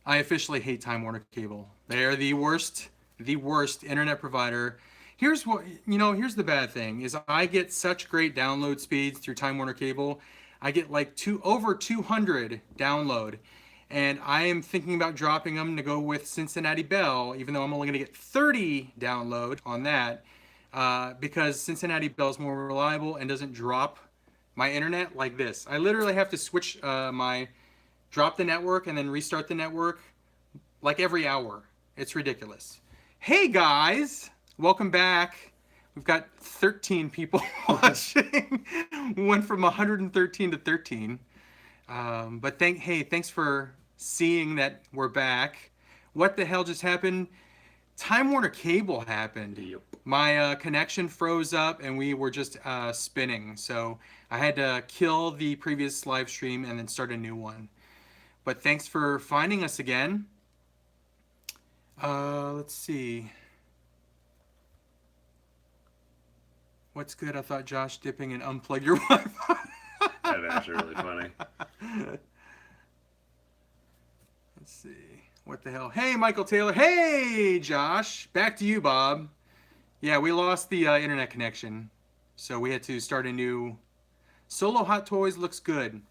I officially hate Time Warner Cable. They are the worst internet provider. Here's what here's the bad thing is I get such great download speeds through Time Warner Cable. I get like over 200 download, and I am thinking about dropping them to go with Cincinnati Bell, even though I'm only going to get 30 download on that, because Cincinnati Bell is more reliable and doesn't drop my internet like this. I literally have to switch my drop the network and then restart the network like every hour. It's ridiculous. Hey guys, welcome back. We've got 13 people watching. Went from 113 to 13. But thanks for seeing that we're back. What the hell just happened? Time Warner Cable happened. Yep. My connection froze up and we were just spinning. So I had to kill the previous live stream and then start a new one. But thanks for finding us again. Let's see. What's good? I thought Josh dipping and unplug your Wi-Fi. That's actually really funny. Let's see. What the hell? Hey, Michael Taylor. Hey, Josh. Back to you, Bob. Yeah, we lost the internet connection. So we had to start a new... Solo Hot Toys looks good.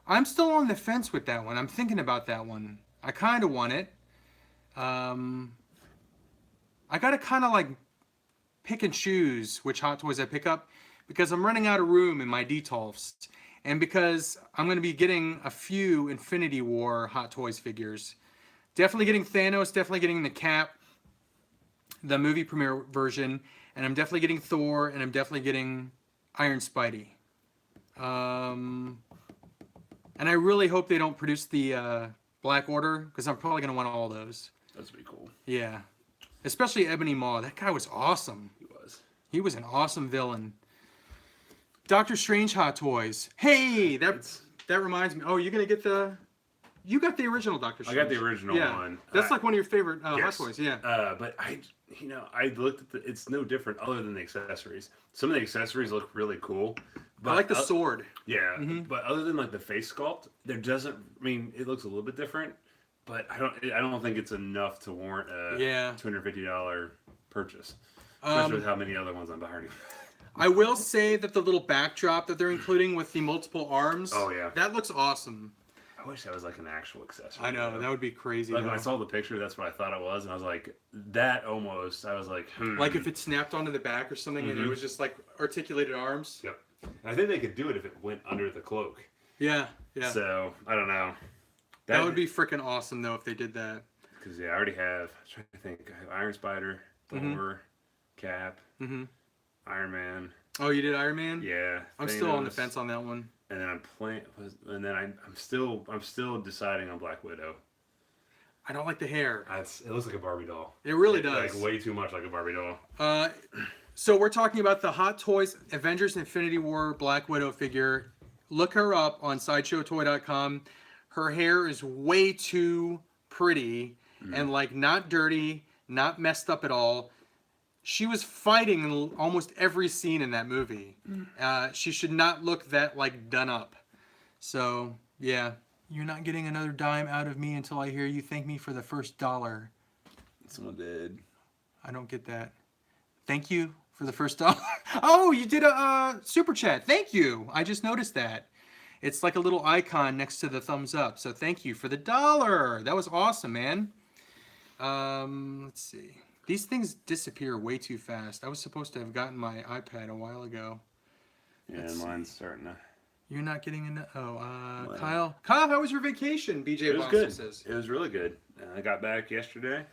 I'm still on the fence with that one. I'm thinking about that one. I kind of want it. I got to kind of like pick and choose which Hot Toys I pick up because I'm running out of room in my Detolfs. And because I'm going to be getting a few Infinity War Hot Toys figures. Definitely getting Thanos, definitely getting the Cap, the movie premiere version, and I'm definitely getting Thor, and I'm definitely getting Iron Spidey. And I really hope they don't produce the Black Order, because I'm probably going to want all those. That's pretty cool. Yeah. Especially Ebony Maw. That guy was awesome. He was. He was an awesome villain. Doctor Strange Hot Toys. Hey, that reminds me. Oh, you're going to get the... You got the original Doctor Strange. I got the original one. That's like one of your favorite yes. Hot Toys, yeah. But I looked at it's no different other than the accessories. Some of the accessories look really cool. But I like the sword. Yeah, but other than like the face sculpt, there doesn't. I mean, it looks a little bit different, but I don't think it's enough to warrant a $250 purchase, especially with how many other ones I'm behind. I will say that the little backdrop that they're including with the multiple arms. Oh yeah, that looks awesome. I wish that was like an actual accessory. I know, that would be crazy. Like when I saw the picture, that's what I thought it was, and I was like, that almost. I was like, Like if it snapped onto the back or something, and it was just like articulated arms. Yep. And I think they could do it if it went under the cloak. Yeah. So I don't know. That would be freaking awesome though if they did that. Because I already have. I'm trying to think. I have Iron Spider, Thor, Cap, Iron Man. Oh, you did Iron Man? Yeah. I'm still on the fence on that one. And then I'm still deciding on Black Widow. I don't like the hair. It looks like a Barbie doll. It really does. Like way too much like a Barbie doll. So we're talking about the Hot Toys Avengers Infinity War Black Widow figure. Look her up on SideshowToy.com. Her hair is way too pretty and like not dirty, not messed up at all. She was fighting in almost every scene in that movie. She should not look that like done up. So yeah, you're not getting another dime out of me until I hear you thank me for the first $1. Someone did. I don't get that. Thank you for the first $1. Oh, you did a super chat. Thank you. I just noticed that. It's like a little icon next to the thumbs up. So thank you for the $1. That was awesome, man. Let's see. These things disappear way too fast. I was supposed to have gotten my iPad a while ago. Yeah, mine's starting to... You're not getting enough... Kyle. Kyle, how was your vacation? BJ It was Boston good. says. It was really good. I got back yesterday.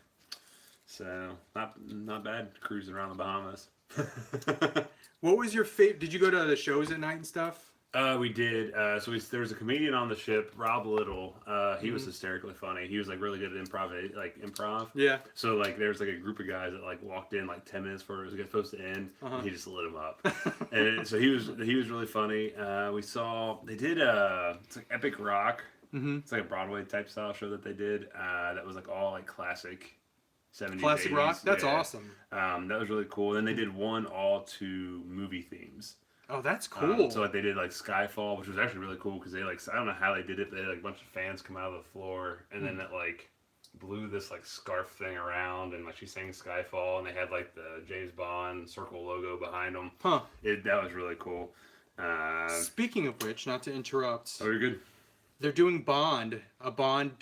So, not bad cruising around the Bahamas. What was your favorite... Did you go to the shows at night and stuff? We did. There was a comedian on the ship, Rob Little. He was hysterically funny. He was like really good at improv. Yeah. So like there's like a group of guys that like walked in like 10 minutes before it was supposed to end. And he just lit them up. And so he was really funny. They did it's like Epic Rock. It's like a Broadway type style show that they did. That was like all like classic 70s. Classic 80s. rock. That's awesome. That was really cool. Then they did one all to movie themes. Oh, that's cool. So like they did like Skyfall, which was actually really cool because they like I don't know how they did it, but they had like a bunch of fans come out of the floor, and then that like blew this like scarf thing around, and like she sang Skyfall, and they had like the James Bond circle logo behind them. Huh. That was really cool. Speaking of which, not to interrupt, Oh, you're good. they're doing Bond, a Bond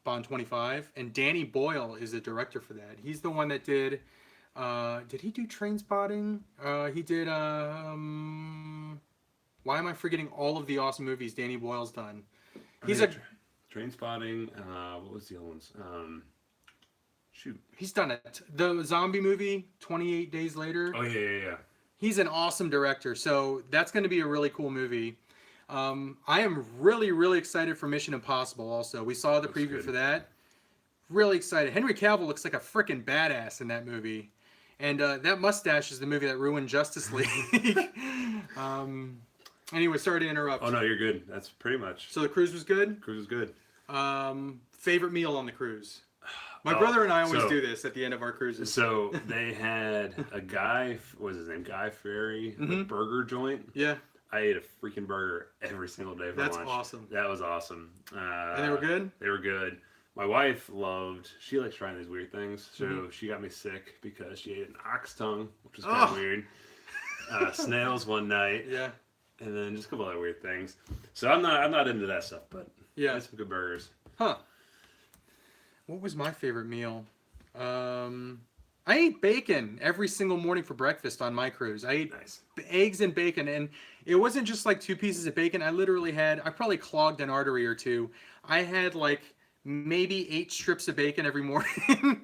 Bond 25, and Danny Boyle is the director for that. He's the one that did. Did he do Trainspotting? He did. Why am I forgetting all of the awesome movies Danny Boyle's done? He's Trainspotting. What was the other ones? Shoot. He's done it. The zombie movie, 28 Days Later. Oh yeah. He's an awesome director, so that's going to be a really cool movie. I am really, really excited for Mission Impossible also. We saw the preview for that. Really excited. Henry Cavill looks like a freaking badass in that movie. And that mustache is the movie that ruined Justice League. Anyway, sorry to interrupt. Oh no, you're good. That's pretty much. So the cruise was good? Cruise was good. Favorite meal on the cruise? My brother and I always do this at the end of our cruises. So they had a guy, what was his name? Guy Fieri, the burger joint. Yeah. I ate a freaking burger every single day for lunch. That's awesome. That was awesome. And they were good? They were good. My wife she likes trying these weird things. So she got me sick because she ate an ox tongue, which was kind of weird. Snails one night. Yeah. And then just a couple other weird things. So I'm not into that stuff, but yeah, I had some good burgers. Huh. What was my favorite meal? I ate bacon every single morning for breakfast on my cruise. I ate eggs and bacon, and it wasn't just like 2 pieces of bacon. I probably clogged an artery or two. I had like maybe 8 strips of bacon every morning.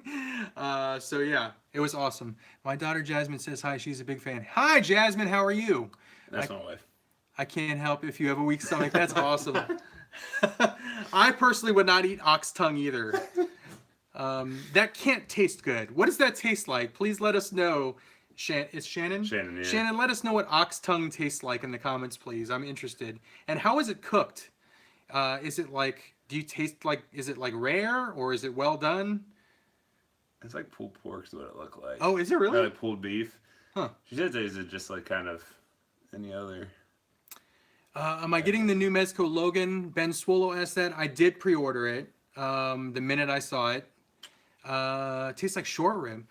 So yeah, it was awesome. My daughter Jasmine says hi. She's a big fan. Hi Jasmine, how are you? That's my wife. I can't help if you have a weak stomach. That's awesome. I personally would not eat ox tongue either. That can't taste good. What does that taste like? Please let us know. It's Shannon? Shannon, yeah. Shannon, let us know what ox tongue tastes like in the comments, please. I'm interested. And how is it cooked? Is it like, is it like rare or is it well done? It's like pulled pork is what it looked like. Oh, is it really? Like pulled beef. Huh. She said, is it just like kind of any other? Am I getting the new Mezco Logan? Ben Swallow asked that. I did pre-order it the minute I saw it. Tastes like short rib.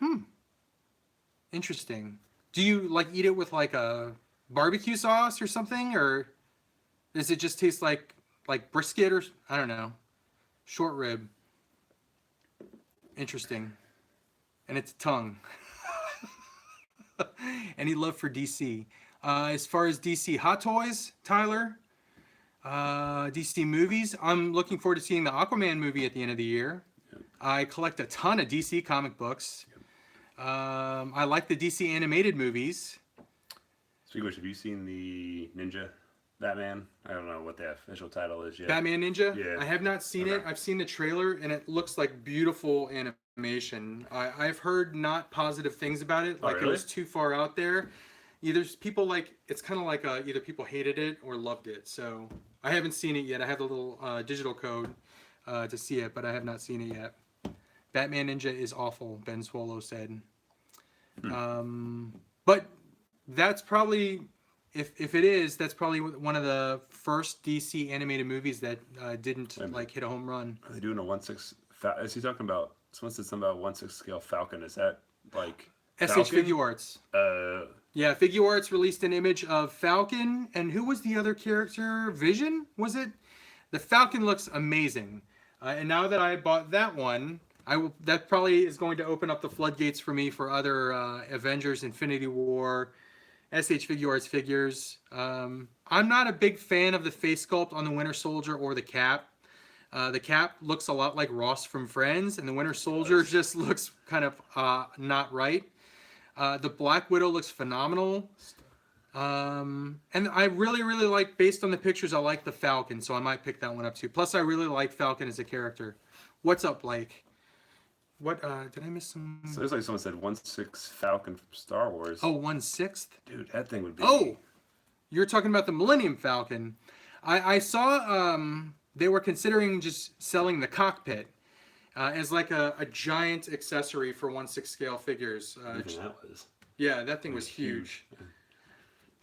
Interesting. Do you like eat it with like a barbecue sauce or something, or does it just taste like brisket or I don't know? Short rib. Interesting. And it's tongue. Any love for DC? As far as DC Hot Toys, Tyler, DC movies, I'm looking forward to seeing the Aquaman movie at the end of the year. Yep. I collect a ton of DC comic books. Yep. I like the DC animated movies. Speaking of which, have you seen the Ninja Batman? I don't know what the official title is yet. Batman Ninja? Yeah. I have not seen it. I've seen the trailer, and it looks like beautiful animation. I've heard not positive things about it, like really? It was too far out there. Either people it's kind of like either people hated it or loved it. So I haven't seen it yet. I have the little digital code to see it, but I have not seen it yet. Batman Ninja is awful, Ben Swallow said. But that's probably, if it is, that's probably one of the first DC animated movies that didn't hit a home run. Are they doing a 1/6? Is he talking about? Someone said something about 1/6 scale Falcon. Is that like SH Figure Arts? Yeah, Figure Arts released an image of Falcon, and who was the other character? Vision, was it? The Falcon looks amazing, and now that I bought that one, that probably is going to open up the floodgates for me for other Avengers, Infinity War, SH Figure Arts figures. I'm not a big fan of the face sculpt on the Winter Soldier or the Cap. The Cap looks a lot like Ross from Friends, and the Winter Soldier just looks kind of not right. The Black Widow looks phenomenal. And I really, really like, based on the pictures, I like the Falcon, so I might pick that one up too. Plus, I really like Falcon as a character. What's up, Blake? What, did I miss some? So there's like someone said 1/6 Falcon from Star Wars. Oh, 1/6? Dude, that thing would be... Oh! You're talking about the Millennium Falcon. I saw they were considering just selling the cockpit. As like a giant accessory for 1/6 scale figures. That was. Yeah, that thing was huge.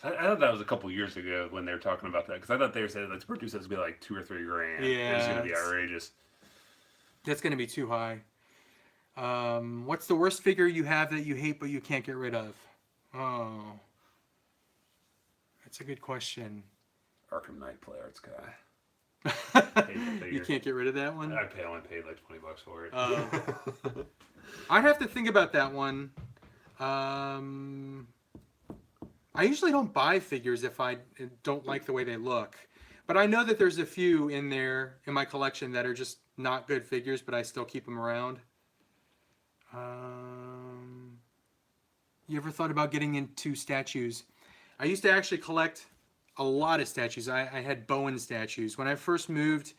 I thought that was a couple years ago when they were talking about that, because I thought they were saying like to produce it was gonna be like $2 or $3 grand. Yeah, it was gonna be outrageous. That's going to be too high. What's the worst figure you have that you hate but you can't get rid of? Oh, that's a good question. Arkham Knight Play Arts guy. You can't get rid of that one? Only paid like $20 for it. I'd have to think about that one. I usually don't buy figures if I don't like the way they look. But I know that there's a few in there in my collection that are just not good figures, but I still keep them around. You ever thought about getting into statues? I used to actually collect a lot of statues. I had Bowen statues. When I first moved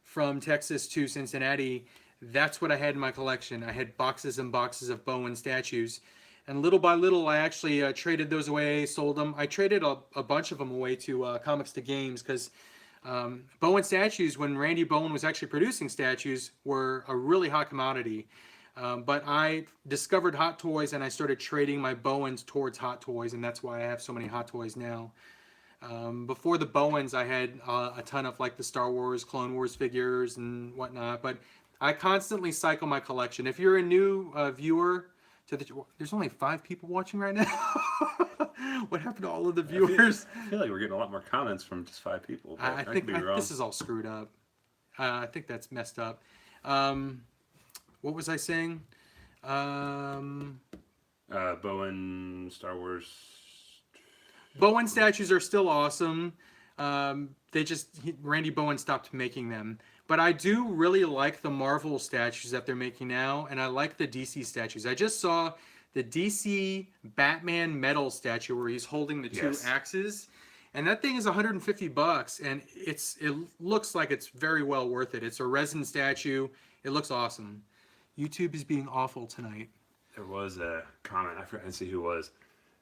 from Texas to Cincinnati, that's what I had in my collection. I had boxes and boxes of Bowen statues. And little by little, I actually traded those away, sold them. I traded a bunch of them away to Comics to Games because Bowen statues, when Randy Bowen was actually producing statues, were a really hot commodity. But I discovered Hot Toys and I started trading my Bowens towards Hot Toys, and that's why I have so many Hot Toys now. Before the Bowens, I had a ton of like the Star Wars, Clone Wars figures and whatnot, but I constantly cycle my collection. If you're a new viewer to there's only 5 people watching right now. What happened to all of the viewers? I feel like we're getting a lot more comments from just 5 people. I think this is all screwed up. I think that's messed up. What was I saying? Bowen, Star Wars. Bowen statues are still awesome. Randy Bowen stopped making them. But I do really like the Marvel statues that they're making now, and I like the DC statues. I just saw the DC Batman metal statue where he's holding the 2 axes, and that thing is $150, and it looks like it's very well worth it. It's a resin statue. It looks awesome. YouTube is being awful tonight. There was a comment. I forgot to see who it was.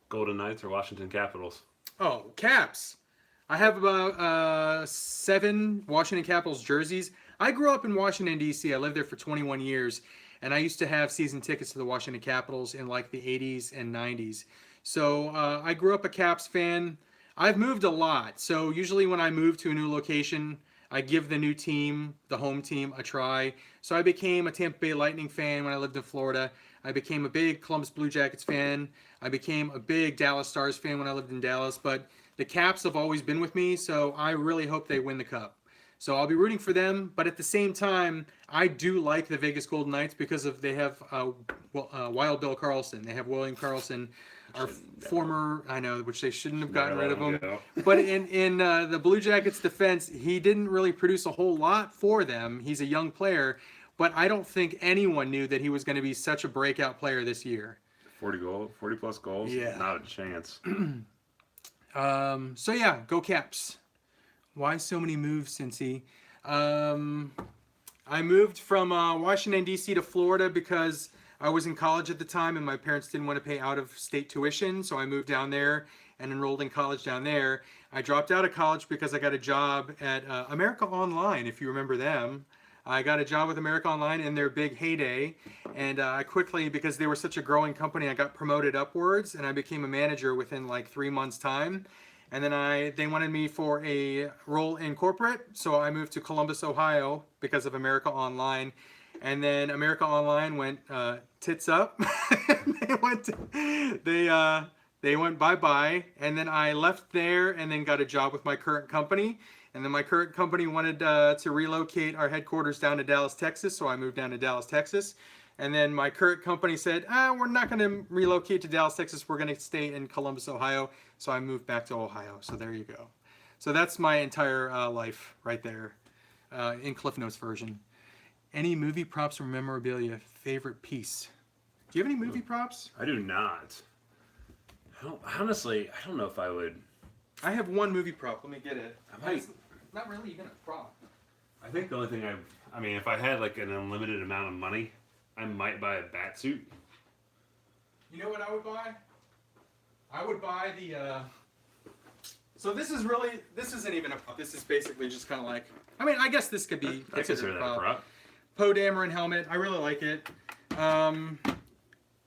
Golden Knights or Washington Capitals? Oh, Caps. I have about 7 Washington Capitals jerseys. I grew up in Washington, D.C. I lived there for 21 years, and I used to have season tickets to the Washington Capitals in like the 80s and 90s. So I grew up a Caps fan. I've moved a lot. So usually when I move to a new location, I give the new team, the home team, a try. So I became a Tampa Bay Lightning fan when I lived in Florida. I became a big Columbus Blue Jackets fan. I became a big Dallas Stars fan when I lived in Dallas. But the Caps have always been with me, so I really hope they win the Cup. So I'll be rooting for them. But at the same time, I do like the Vegas Golden Knights because they have Wild Bill Carlson. They have William Carlson, our former, I know, which they shouldn't have gotten rid of him. But in the Blue Jackets' defense, he didn't really produce a whole lot for them. He's a young player. But I don't think anyone knew that he was going to be such a breakout player this year. 40 plus goals? Yeah. Not a chance. So yeah, go Caps. Why so many moves, Cincy? I moved from Washington, D.C. to Florida because I was in college at the time and my parents didn't want to pay out-of-state tuition, so I moved down there and enrolled in college down there. I dropped out of college because I got a job at America Online, if you remember them. I got a job with America Online in their big heyday, and I quickly, because they were such a growing company, I got promoted upwards, and I became a manager within like 3 months' time. And then they wanted me for a role in corporate, so I moved to Columbus, Ohio, because of America Online. And then America Online went tits up. They went bye-bye, and then I left there and then got a job with my current company. And then my current company wanted to relocate our headquarters down to Dallas, Texas, so I moved down to Dallas, Texas. And then my current company said, we're not going to relocate to Dallas, Texas. We're going to stay in Columbus, Ohio. So I moved back to Ohio. So there you go. So that's my entire life right there in Cliff Notes version. Any movie props or memorabilia favorite piece? Do you have any movie props? I do not. Honestly, I don't know if I would. I have one movie prop. Let me get it. It's not really even a prop. I think the only thing I mean, if I had like an unlimited amount of money, I might buy a bat suit. You know what I would buy? I would buy the. So this isn't even a prop. This is basically just kind of like. I mean, I guess this could be considered a prop. Poe Dameron helmet. I really like it.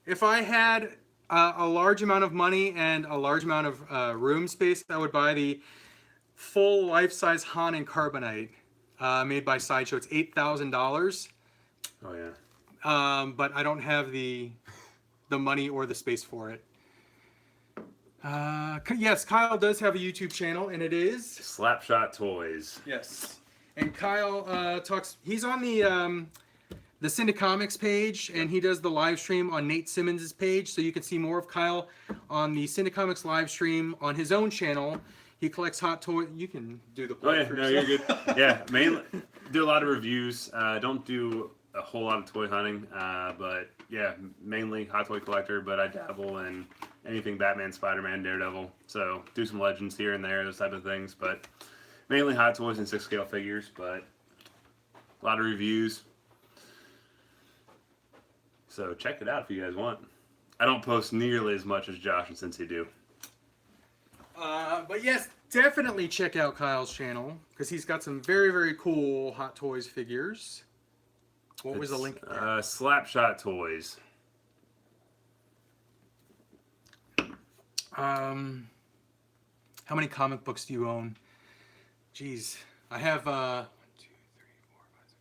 If I had a large amount of money and a large amount of room space, I would buy the full life-size Han in carbonite made by Sideshow. It's $8,000. Oh yeah. But I don't have the money or the space for it. Yes, Kyle does have a YouTube channel, and it is Slapshot Toys. yes. And Kyle talks. He's on the Cinecomics page, and he does the live stream on Nate Simmons' page, so you can see more of Kyle on the Cinecomics live stream on his own channel. He collects hot toys. You can do the plug. Oh yeah, no, you're good. Yeah, mainly do a lot of reviews. Don't do a whole lot of toy hunting, but yeah, mainly hot toy collector. But I dabble in anything Batman, Spider-Man, Daredevil. So do some legends here and there, those type of things. But mainly hot toys and 6-scale figures. But a lot of reviews. So check it out if you guys want. I don't post nearly as much as Josh and CINCY do. But yes, definitely check out Kyle's channel because he's got some very, very cool Hot Toys figures. What was the link there? Slapshot Toys. How many comic books do you own? Jeez, I have 1, 2, 3, 4, 5, 6.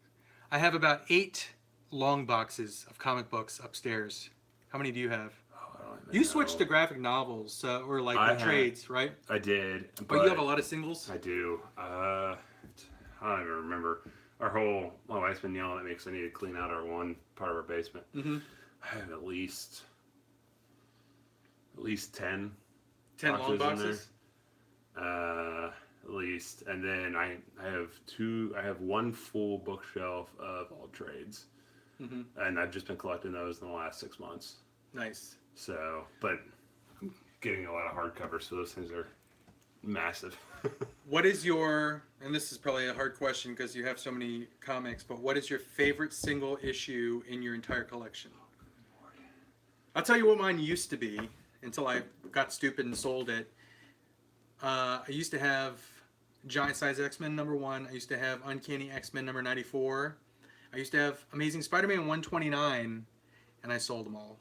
I have about 8 long boxes of comic books upstairs. How many do you have? You switched to graphic novels or like the trades, right? I did. But you have a lot of singles? I do. I don't even remember. My wife's been yelling at me because I need to clean out our one part of our basement. Mm-hmm. I have at least 10. 10 long boxes? At least. And then I have one full bookshelf of all trades. Mm-hmm. And I've just been collecting those in the last 6 months. Nice. So, but I'm getting a lot of hardcovers, so those things are massive. What is your, and this is probably a hard question because you have so many comics, but what is your favorite single issue in your entire collection? I'll tell you what mine used to be until I got stupid and sold it. I used to have Giant Size X-Men #1. I used to have Uncanny X-Men #94. I used to have Amazing Spider-Man 129, and I sold them all.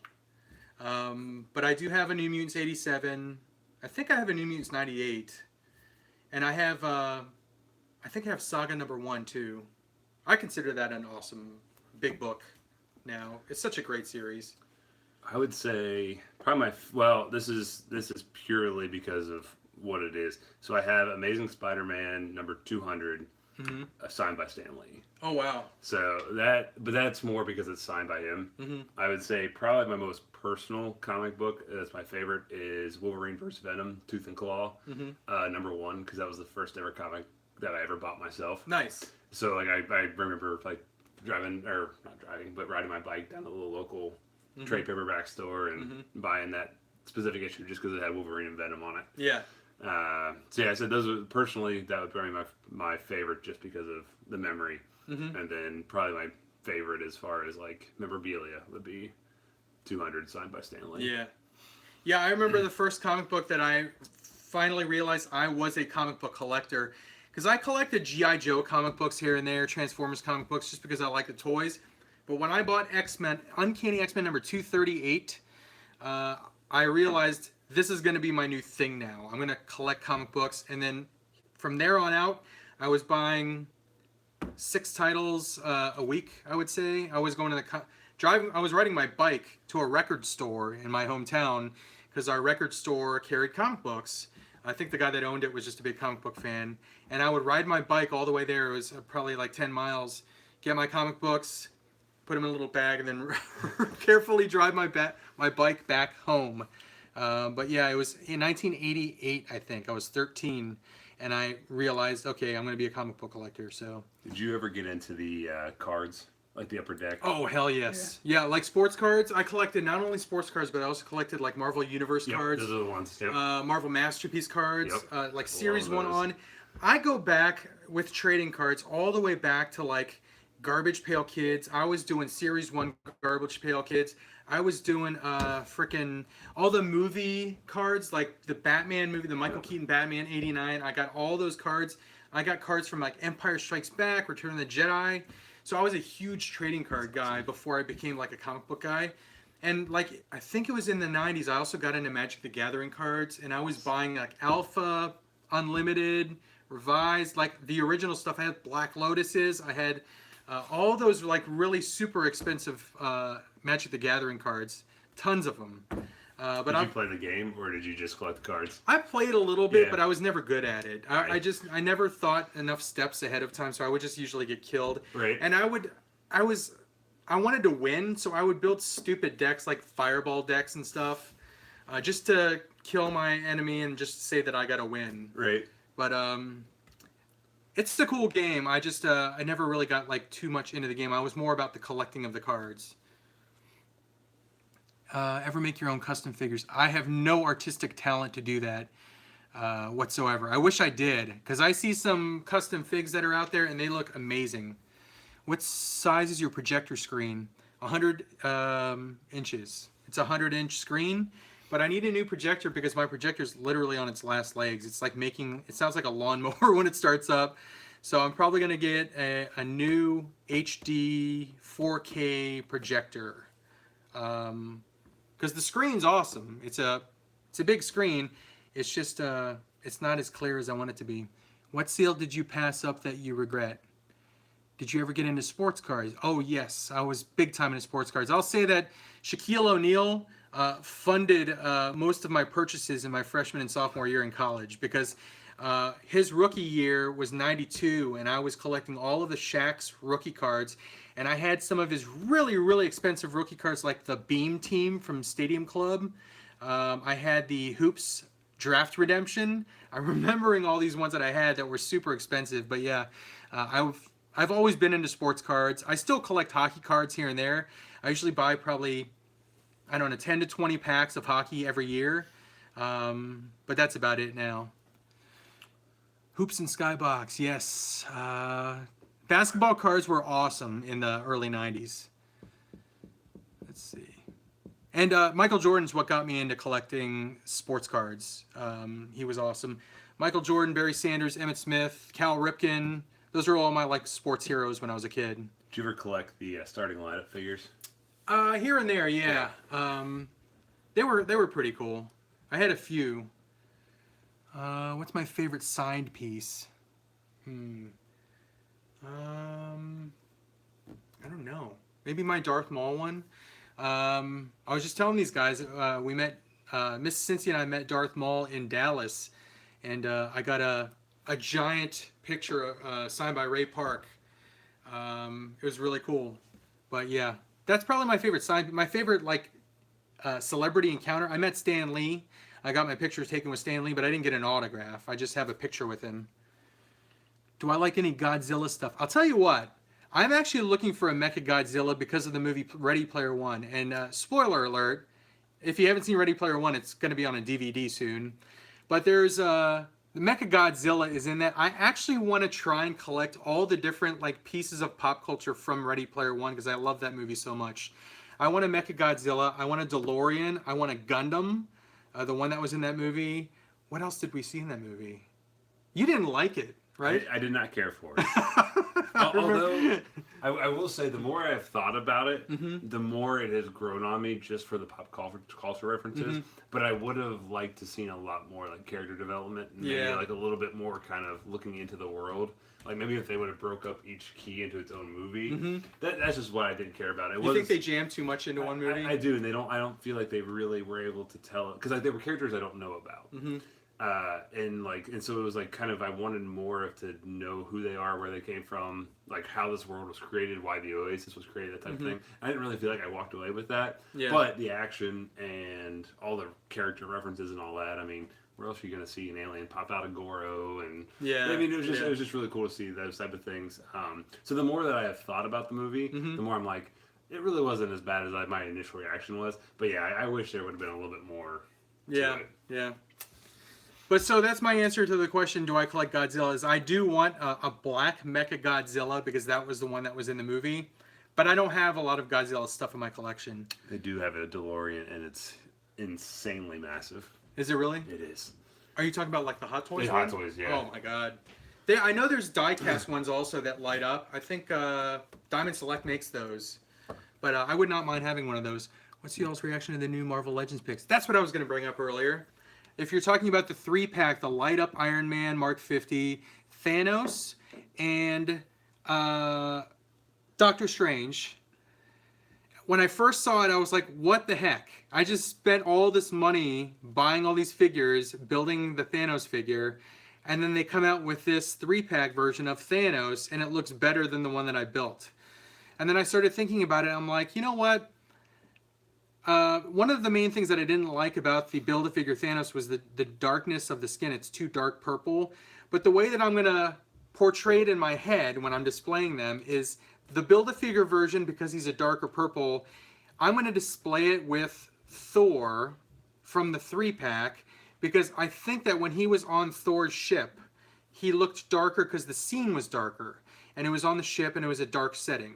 But I do have a New Mutants 87. I think I have a New Mutants 98. And I have, I think I have Saga #1 too. I consider that an awesome big book now. It's such a great series. I would say probably well, this is purely because of what it is. So I have Amazing Spider-Man #200, signed by Stan Lee. Oh wow! So but that's more because it's signed by him. Mm-hmm. I would say probably my most personal comic book that's my favorite is Wolverine vs. Venom, Tooth and Claw, #1, because that was the first ever comic that I ever bought myself. Nice. So like I remember like riding my bike down to the little local trade paperback store and buying that specific issue just because it had Wolverine and Venom on it. Yeah. So yeah, so those are personally that would probably my favorite just because of the memory, and then probably my favorite as far as like memorabilia would be 200 signed by Stan Lee. Yeah. Yeah, I remember the first comic book that I finally realized I was a comic book collector. Because I collected G.I. Joe comic books here and there, Transformers comic books, just because I like the toys. But when I bought X-Men, Uncanny X-Men #238, I realized this is going to be my new thing now. I'm going to collect comic books. And then from there on out, I was buying 6 titles a week, I would say. I was going to I was riding my bike to a record store in my hometown because our record store carried comic books. I think the guy that owned it was just a big comic book fan. And I would ride my bike all the way there. It was probably like 10 miles. Get my comic books, put them in a little bag, and then carefully drive my bike back home. But yeah, it was in 1988, I think. I was 13. And I realized, okay, I'm going to be a comic book collector. So. Did you ever get into the cards? Like the Upper Deck? Oh, hell yes. Yeah, like sports cards. I collected not only sports cards, but I also collected like Marvel Universe cards. Those are the ones. Yep. Marvel Masterpiece cards. Yep. Like Series 1 on. I go back with trading cards all the way back to like Garbage Pail Kids. I was doing Series 1 Garbage Pail Kids. I was doing freaking all the movie cards, like the Batman movie, the Michael Keaton Batman '89. I got all those cards. I got cards from like Empire Strikes Back, Return of the Jedi. So I was a huge trading card guy before I became like a comic book guy. And like, I think it was in the 90s, I also got into Magic the Gathering cards. And I was buying like Alpha, Unlimited, Revised, like the original stuff. I had Black Lotuses. I had All those like really super expensive Magic the Gathering cards, tons of them. But Did you play the game or did you just collect the cards? I played a little bit, Yeah. but I was never good at it. Right. I never thought enough steps ahead of time, so I would just usually get killed. Right. And I wanted to win, so I would build stupid decks like fireball decks and stuff, just to kill my enemy and just say that I got to win. Right. But it's a cool game. I never really got like too much into the game. I was more about the collecting of the cards. Ever make your own custom figures? I have no artistic talent to do that whatsoever. I wish I did, because I see some custom figs that are out there and they look amazing. What size is your projector screen? 100 inches. It's a 100-inch screen, but I need a new projector because my projector's literally on its last legs. It's like it sounds like a lawnmower when it starts up. So I'm probably going to get a new HD 4K projector. Because the screen's awesome. It's a big screen. It's just it's not as clear as I want it to be. What seal did you pass up that you regret? Did you ever get into sports cards? Oh yes, I was big time into sports cards. I'll say that Shaquille O'Neal funded most of my purchases in my freshman and sophomore year in college, because his rookie year was '92, and I was collecting all of the Shaq's rookie cards. And I had some of his really, really expensive rookie cards, like the Beam Team from Stadium Club. I had the Hoops Draft Redemption. I'm remembering all these ones that I had that were super expensive. But yeah, I've always been into sports cards. I still collect hockey cards here and there. I usually buy probably, I don't know, 10 to 20 packs of hockey every year. But that's about it now. Hoops and Skybox, yes. Basketball cards were awesome in the early 90s. Let's see. And Michael Jordan's what got me into collecting sports cards. He was awesome. Michael Jordan, Barry Sanders, Emmett Smith, Cal Ripken. Those are all my like sports heroes when I was a kid. Did you ever collect the starting lineup figures? Here and there, yeah. They were pretty cool. I had a few. What's my favorite signed piece? I don't know. Maybe my Darth Maul one. I was just telling these guys, we met, Miss CINCY and I met Darth Maul in Dallas, and I got a giant picture signed by Ray Park. It was really cool. But yeah, that's probably my favorite sign. My favorite like celebrity encounter. I met Stan Lee. I got my picture taken with Stan Lee, but I didn't get an autograph. I just have a picture with him. Do I like any Godzilla stuff? I'll tell you what. I'm actually looking for a Mecha Godzilla because of the movie Ready Player One. And spoiler alert, if you haven't seen Ready Player One, it's going to be on a DVD soon. But there's the Mecha Godzilla is in that. I actually want to try and collect all the different like pieces of pop culture from Ready Player One because I love that movie so much. I want a Mecha Godzilla. I want a DeLorean. I want a Gundam, the one that was in that movie. What else did we see in that movie? You didn't like it, right? I did not care for it. Although, I will say, the more I've thought about it, the more it has grown on me just for the pop culture references. But I would have liked to seen a lot more like character development and maybe like a little bit more kind of looking into the world. Like maybe if they would have broke up each key into its own movie. That's just what I didn't care about. You think they jammed too much into one movie? I do, and they don't. I don't feel like they really were able to tell it because like, they were characters I don't know about. And so it was like kind of I wanted more to know who they are, where they came from, like how this world was created, why the Oasis was created, that type of thing. I didn't really feel like I walked away with that. Yeah. But the action and all the character references and all that, I mean, where else are you going to see an alien pop out of Goro? And I mean, it was just really cool to see those type of things. So the more that I have thought about the movie, the more I'm like, it really wasn't as bad as my initial reaction was. But yeah, I wish there would have been a little bit more. To it. Yeah. But so that's my answer to the question, do I collect Godzilla, is I do want a black Mecha Godzilla because that was the one that was in the movie. But I don't have a lot of Godzilla stuff in my collection. They do have a DeLorean, and it's insanely massive. Is it really? It is. Are you talking about like the Hot Toys? The Hot Toys, yeah. Oh my god. I know there's die-cast ones also that light up. I think Diamond Select makes those. But I would not mind having one of those. What's y'all's reaction to the new Marvel Legends picks? That's what I was going to bring up earlier. If you're talking about the 3-pack, the light up Iron Man Mark 50, Thanos, and Doctor Strange. When I first saw it, I was like, what the heck? I just spent all this money buying all these figures, building the Thanos figure, and then they come out with this 3-pack version of Thanos, and it looks better than the one that I built. And then I started thinking about it. I'm like, you know what? One of the main things that I didn't like about the Build-A-Figure Thanos was the darkness of the skin. It's too dark purple. But the way that I'm going to portray it in my head when I'm displaying them is the Build-A-Figure version, because he's a darker purple, I'm going to display it with Thor from the 3-pack, because I think that when he was on Thor's ship, he looked darker because the scene was darker. And it was on the ship and it was a dark setting.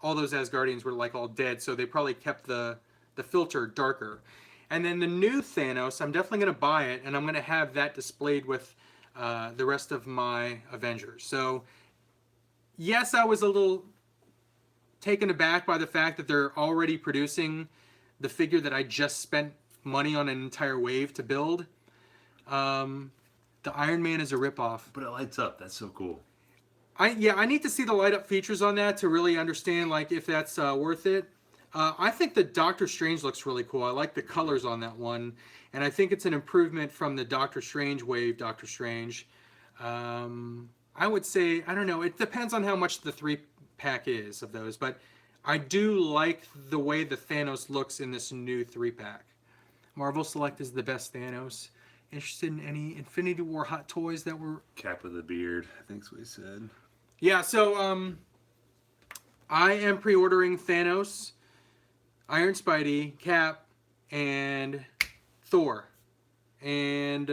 All those Asgardians were like all dead, so they probably kept the filter darker. And then the new Thanos, I'm definitely going to buy it, and I'm going to have that displayed with the rest of my Avengers. So, yes, I was a little taken aback by the fact that they're already producing the figure that I just spent money on an entire wave to build. The Iron Man is a ripoff. But it lights up. That's so cool. I need to see the light up features on that to really understand like if that's worth it. I think the Doctor Strange looks really cool. I like the colors on that one, and I think it's an improvement from the Doctor Strange wave. Doctor Strange. I would say, I don't know. It depends on how much the 3-pack is of those, but I do like the way the Thanos looks in this new 3-pack. Marvel Select is the best Thanos. Interested in any Infinity War Hot Toys that were... Cap with a beard, I think's what he said. Yeah, so I am pre-ordering Thanos, Iron Spidey, Cap, and Thor. And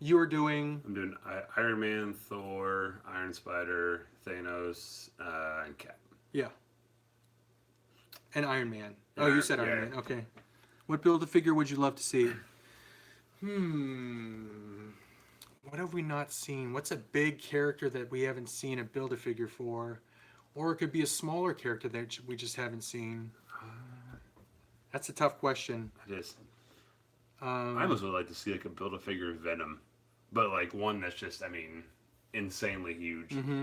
you are doing... I'm doing Iron Man, Thor, Iron Spider, Thanos, and Cap. Yeah. And Iron Man. Oh, you said Iron Man. Okay. What Build-A-Figure would you love to see? What have we not seen? What's a big character that we haven't seen a Build-A-Figure for? Or it could be a smaller character that we just haven't seen. That's a tough question. It is. I almost would like to see like a Build-A-Figure of Venom. But like one that's just, I mean, insanely huge. Mm-hmm.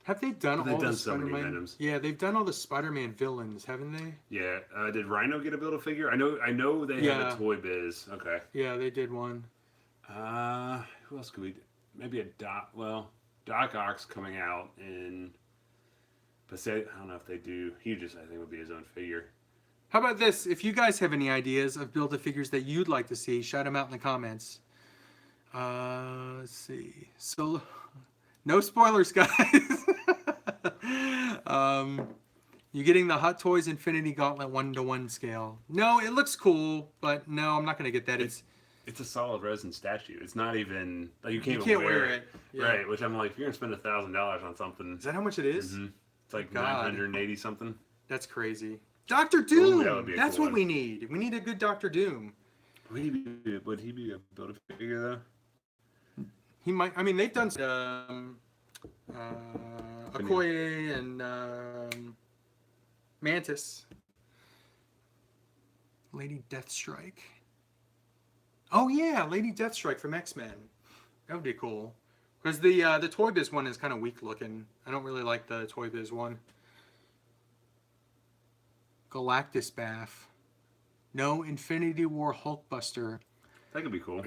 Have they done all the Spider-Man? Yeah, they've done all the Spider-Man villains, haven't they? Yeah. Did Rhino get a Build-A-Figure? I know they have a Toy Biz. Okay. Yeah, they did one. Who else could we do? Maybe a Doc Ock's coming out in... But say, I don't know if they do. He just, I think, would be his own figure. How about this? If you guys have any ideas of Build-A-Figures that you'd like to see, shout them out in the comments. Let's see. So, no spoilers, guys. You're getting the Hot Toys Infinity Gauntlet 1-to-1 scale. No, it looks cool, but no, I'm not going to get that. It's a solid resin statue. It's not even like you can't wear it. Yeah. Right? Which I'm like, if you're gonna spend $1,000 on something, is that how much it is? Mm-hmm. It's like 980 something. That's crazy. Doctor Doom. Ooh, that would be That's cool what we need. We need a good Doctor Doom. Would he be a Build-A-Figure though? He might. I mean, they've done Okoye and Mantis. Lady Deathstrike. Oh yeah, Lady Deathstrike from X-Men. That would be cool. Because the Toy Biz one is kind of weak looking. I don't really like the Toy Biz one. Galactus Bath. No Infinity War Hulkbuster. That could be cool.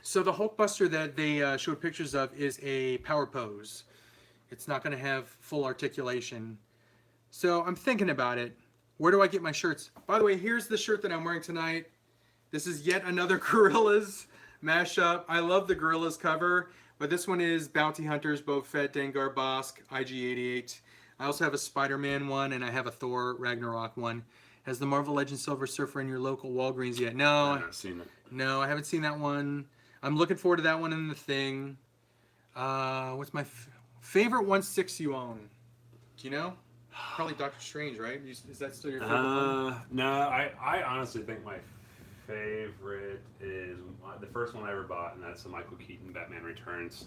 So the Hulkbuster that they showed pictures of is a power pose. It's not going to have full articulation. So I'm thinking about it. Where do I get my shirts? By the way, here's the shirt that I'm wearing tonight. This is yet another Gorillas mashup. I love the Gorillas cover, but this one is Bounty Hunters, Boba Fett, Dengar, Bosk, IG-88. I also have a Spider-Man one, and I have a Thor Ragnarok one. Has the Marvel Legends Silver Surfer in your local Walgreens yet? No. I haven't seen it. No, I haven't seen that one. I'm looking forward to that one in the thing. What's my favorite 1/6 you own? Do you know? Probably Doctor Strange, right? Is that still your favorite one? No, I honestly think my favorite is the first one I ever bought, and that's the Michael Keaton Batman Returns.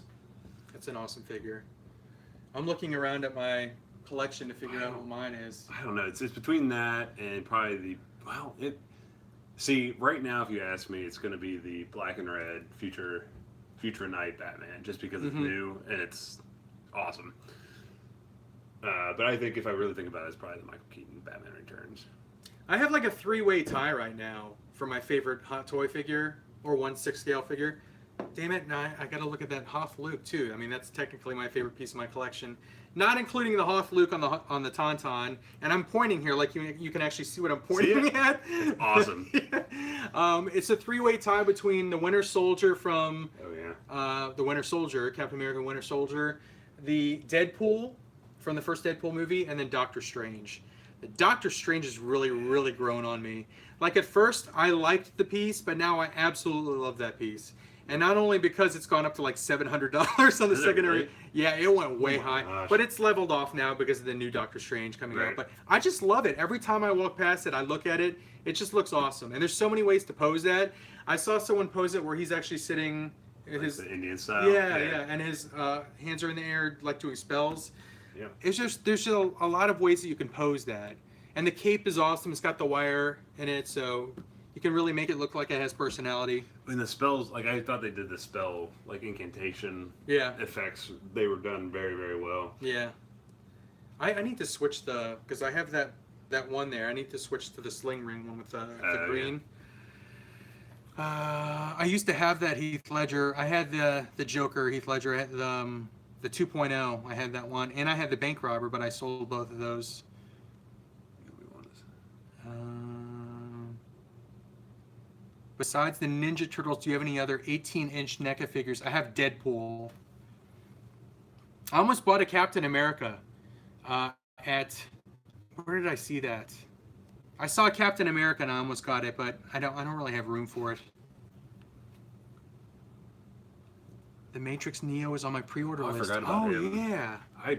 That's an awesome figure. I'm looking around at my collection to figure out what mine is. I don't know. It's between that and probably See, right now, if you ask me, it's going to be the black and red Future Night Batman, just because it's new and it's awesome. But I think if I really think about it, it's probably the Michael Keaton Batman Returns. I have like a 3-way tie right now for my favorite Hot Toy figure or 1/6 scale figure. Damn it! Now I got to look at that Hoth Luke too. I mean, that's technically my favorite piece of my collection, not including the Hoth Luke on the Tauntaun. And I'm pointing here, like you can actually see what I'm pointing at. It's awesome. It's a 3-way tie between the Winter Soldier from the Winter Soldier, Captain America Winter Soldier, the Deadpool from the first Deadpool movie, and then Doctor Strange. The Doctor Strange has really, really grown on me. Like at first, I liked the piece, but now I absolutely love that piece. And not only because it's gone up to like $700 on the secondary. Really? Yeah, it went way high. Gosh. But it's leveled off now because of the new Doctor Strange coming out. But I just love it. Every time I walk past it, I look at it. It just looks awesome. And there's so many ways to pose that. I saw someone pose it where he's actually sitting. Like the Indian style. Yeah. And his hands are in the air like doing spells. Yeah. There's just a lot of ways that you can pose that. And the cape is awesome. It's got the wire in it, so you can really make it look like it has personality. And the spells, like I thought they did the spell, like incantation effects. They were done very, very well. Yeah. I need to switch because I have that one there. I need to switch to the sling ring one with the green. Yeah. I used to have that Heath Ledger. I had the Joker Heath Ledger. I had the 2.0. I had that one, and I had the bank robber, but I sold both of those. Besides the Ninja Turtles, do you have any other 18-inch NECA figures? I have Deadpool. I almost bought a Captain America where did I see that? I saw Captain America and I almost got it, but I don't really have room for it. The Matrix Neo is on my pre-order list. I forgot about him. Yeah. I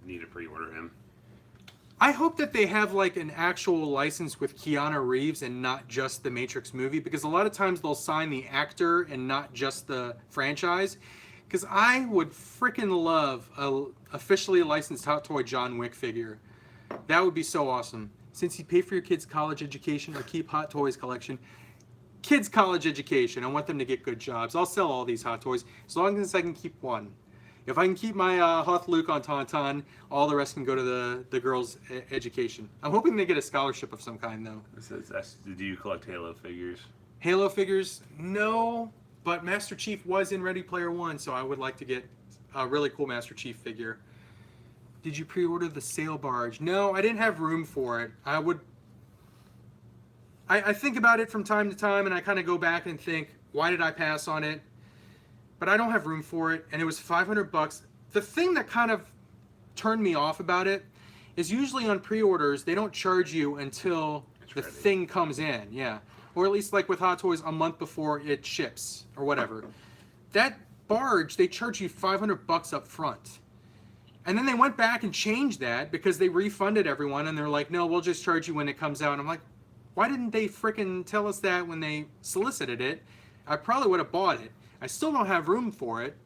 need to pre-order him. I hope that they have like an actual license with Keanu Reeves and not just the Matrix movie, because a lot of times they'll sign the actor and not just the franchise. Because I would freaking love a officially licensed Hot Toy John Wick figure. That would be so awesome. Since you pay for your kids' college education or keep Hot Toys collection, kids' college education, I want them to get good jobs. I'll sell all these Hot Toys as long as I can keep one. If I can keep my Hoth Luke on Tauntaun, all the rest can go to the girls' education. I'm hoping they get a scholarship of some kind, though. Do you collect Halo figures? Halo figures? No, but Master Chief was in Ready Player One, so I would like to get a really cool Master Chief figure. Did you pre-order the sail barge? No, I didn't have room for it. I think about it from time to time, and I kind of go back and think, why did I pass on it? But I don't have room for it, and it was $500. The thing that kind of turned me off about it is usually on pre-orders, they don't charge you until the thing comes in, yeah. Or at least like with Hot Toys, a month before it ships, or whatever. That barge, they charge you $500 up front. And then they went back and changed that because they refunded everyone, and they're like, no, we'll just charge you when it comes out. And I'm like, why didn't they frickin' tell us that when they solicited it? I probably would have bought it. I still don't have room for it,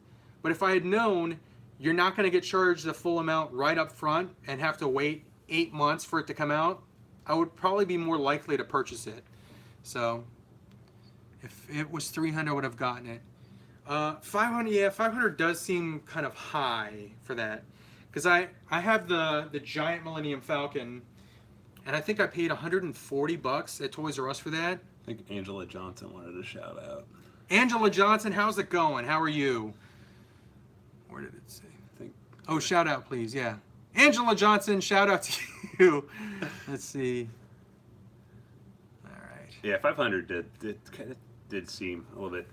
but if I had known you're not going to get charged the full amount right up front and have to wait 8 months for it to come out, I would probably be more likely to purchase it. So if it was $300, I would have gotten it. $500, yeah, $500 does seem kind of high for that, because I have the giant Millennium Falcon, and I think I paid $140 at Toys R Us for that. I think Angela Johnson wanted a shout out. Angela Johnson, how's it going? How are you? Where did it say? Oh, shout out, please. Yeah. Angela Johnson, shout out to you. Let's see. All right. Yeah, 500 did seem a little bit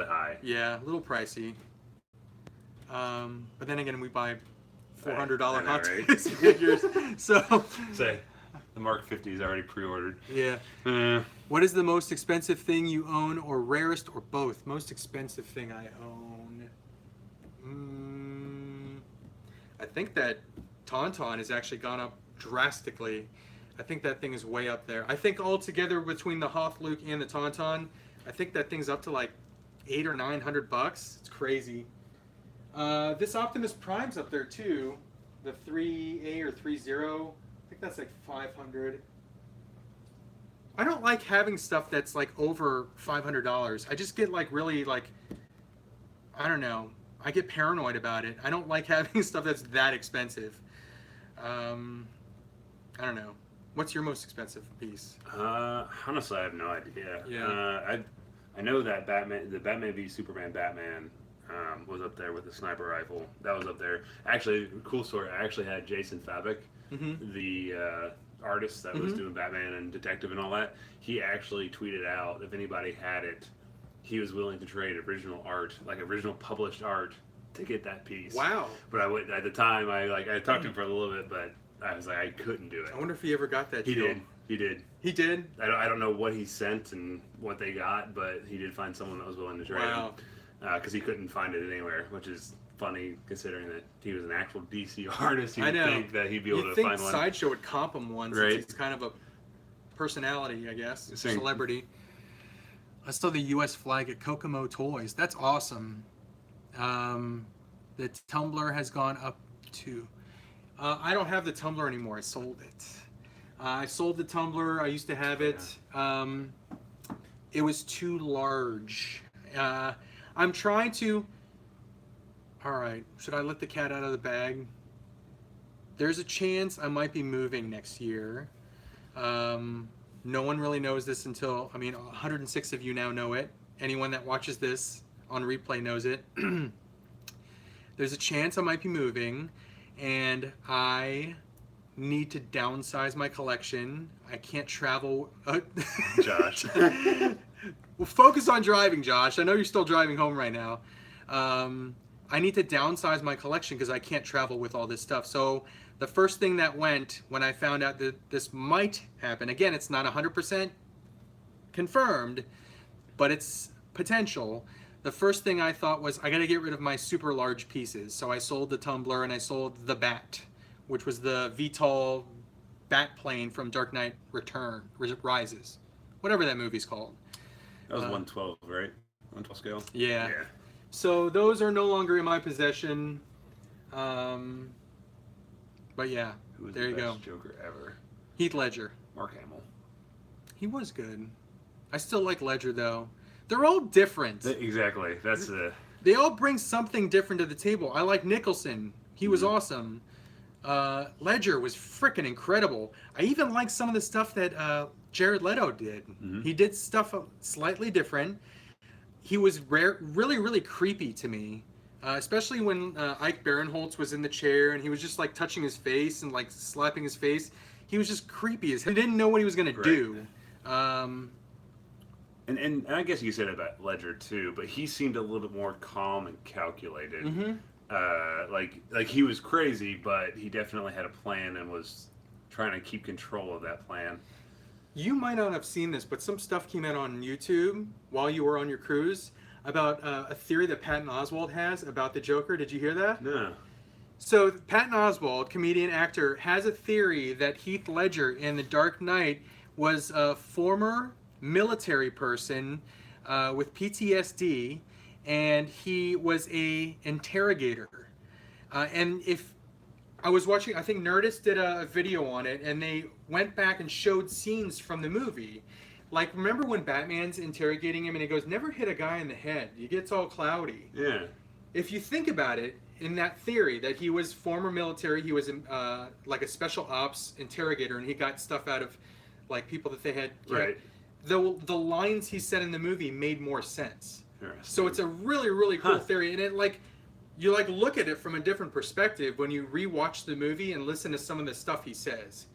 high. Yeah, a little pricey. But then again, we buy $400 Hot Toys figures. So. Say. The Mark 50 is already pre-ordered. Yeah. What is the most expensive thing you own, or rarest, or both? Most expensive thing I own. I think that Tauntaun has actually gone up drastically. I think that thing is way up there. I think altogether between the Hoth Luke and the Tauntaun, I think that thing's up to like $800 or $900. It's crazy. This Optimus Prime's up there too. The 3A or 3.0. I think that's like $500. I don't like having stuff that's like over $500. I just get like really like, I don't know. I get paranoid about it. I don't like having stuff that's that expensive. I don't know. What's your most expensive piece? Honestly, I have no idea. Yeah. I know that the Batman v Superman Batman was up there with the sniper rifle. That was up there. Actually, cool story. I actually had Jason Fabok, the artist that was doing Batman and Detective and all that. He actually tweeted out if anybody had it, he was willing to trade original art, like original published art, to get that piece. Wow. But I went at the time. I talked to him for a little bit, but I was like, I couldn't do it. I wonder if he ever got that He deal. did. He did. He did? I don't know what he sent and what they got, but he did find someone that was willing to trade Wow. because he couldn't find it anywhere, which is funny considering that he was an actual DC artist. I You'd know. think that he'd be able You'd to think find one. Sideshow would comp him one since Right. he's kind of a personality, I guess. Same. Celebrity. I saw the U.S. flag at Kokomo Toys. That's awesome. The tumbler has gone up to... I don't have the tumbler anymore. I sold it. I sold the tumbler. I used to have it. It was too large. I'm trying to... All right. Should I let the cat out of the bag? There's a chance I might be moving next year. No one really knows this until... 106 of you now know it. Anyone that watches this on replay knows it. There's a chance I might be moving, and I need to downsize my collection. I can't travel. Josh. Well, focus on driving, Josh. I know you're still driving home right now. I need to downsize my collection because I can't travel with all this stuff. So the first thing that went when I found out that this might happen, again, it's not 100% confirmed, but it's potential. The first thing I thought was I got to get rid of my super large pieces. So I sold the tumbler and I sold the bat, which was the VTOL bat plane from Dark Knight Rises, whatever that movie's called. That was 112, right? 112 scale? Yeah. Yeah. So those are no longer in my possession. But yeah, Who was there the you best go. Joker ever? Heath Ledger. Mark Hamill. He was good. I still like Ledger though. They're all different. Exactly. That's the... They all bring something different to the table. I like Nicholson. He was awesome. Ledger was freaking incredible. I even like some of the stuff that Jared Leto did. He did stuff slightly different. He was really, really creepy to me. Especially when Ike Barinholtz was in the chair and he was just like touching his face and like slapping his face. He was just creepy as hell. He didn't know what he was going to do. And I guess you said about Ledger too, but he seemed a little bit more calm and calculated. Like he was crazy, but he definitely had a plan and was trying to keep control of that plan. You might not have seen this, but some stuff came out on YouTube while you were on your cruise about a theory that Patton Oswalt has about the Joker. Did you hear that? No. So Patton Oswalt, comedian, actor, has a theory that Heath Ledger in The Dark Knight was a former military person with PTSD, and he was a interrogator. And if I was watching, I think Nerdist did a video on it, and they went back and showed scenes from the movie. Like, remember when Batman's interrogating him and he goes, "Never hit a guy in the head. It gets all cloudy." Yeah. If you think about it, in that theory that he was former military, he was like a special ops interrogator, and he got stuff out of like people that they had. Right. The lines he said in the movie made more sense. Interesting. So it's a really, really cool theory, and it like you like look at it from a different perspective when you rewatch the movie and listen to some of the stuff he says.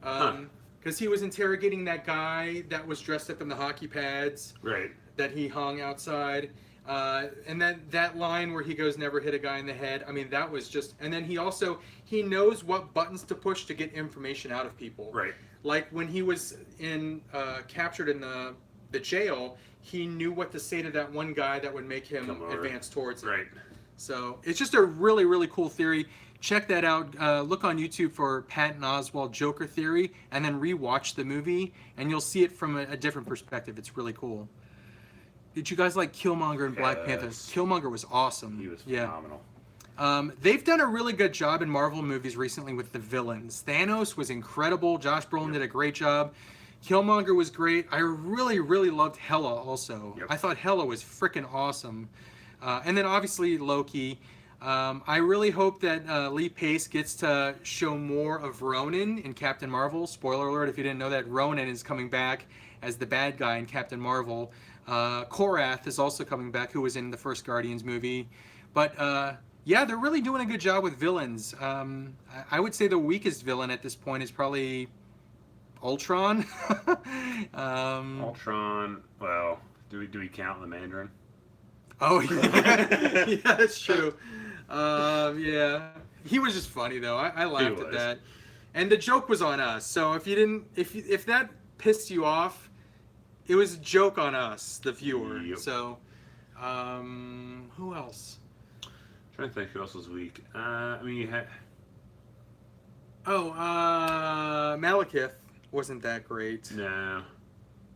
Because he was interrogating that guy that was dressed up in the hockey pads. Right. That he hung outside. And that line where he goes, "Never hit a guy in the head." I mean, that was just... And then he knows what buttons to push to get information out of people. Right. Like when he was captured in the jail, he knew what to say to that one guy that would make him advance towards him. Right. So it's just a really, really cool theory. Check that out. Look on YouTube for Patton Oswalt Joker theory, and then rewatch the movie, and you'll see it from a different perspective. It's really cool. Did you guys like Killmonger and Black Panther? Killmonger was awesome. He was phenomenal. They've done a really good job in Marvel movies recently with the villains. Thanos was incredible. Josh Brolin did a great job. Killmonger was great. I really, really loved Hela also. I thought Hela was freaking awesome. And then obviously Loki. I really hope that Lee Pace gets to show more of Ronan in Captain Marvel. Spoiler alert if you didn't know that, Ronan is coming back as the bad guy in Captain Marvel. Korath is also coming back, who was in the first Guardians movie. But yeah, they're really doing a good job with villains. I would say the weakest villain at this point is probably Ultron. Ultron. Well, do we count the Mandarin? Oh yeah, yeah, that's true. Yeah, he was just funny though. I laughed at that, and the joke was on us. So if you didn't, if that pissed you off, it was a joke on us, the viewer. Yep. So, who else? Trying to think who else was weak. I mean, you had. Oh, Malekith wasn't that great. No.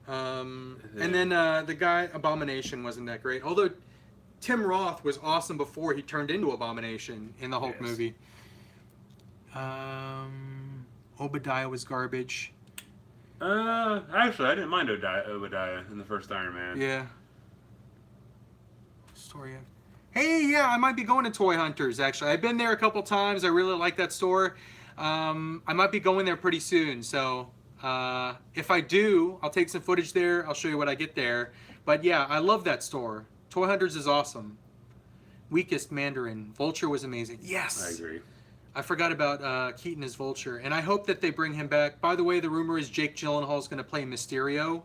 And then the guy Abomination wasn't that great. Although Tim Roth was awesome before he turned into Abomination in the Hulk movie. Obadiah was garbage. Actually, I didn't mind Obadiah in the first Iron Man. Yeah. Story of. Hey, yeah, I might be going to Toy Hunters. Actually, I've been there a couple times. I really like that store. I might be going there pretty soon. So if I do, I'll take some footage there. I'll show you what I get there. But yeah, I love that store. Toy Hunters is awesome. Weakest Mandarin. Vulture was amazing. Yes. I agree. I forgot about Keaton as Vulture, and I hope that they bring him back. By the way, the rumor is Jake Gyllenhaal is going to play Mysterio,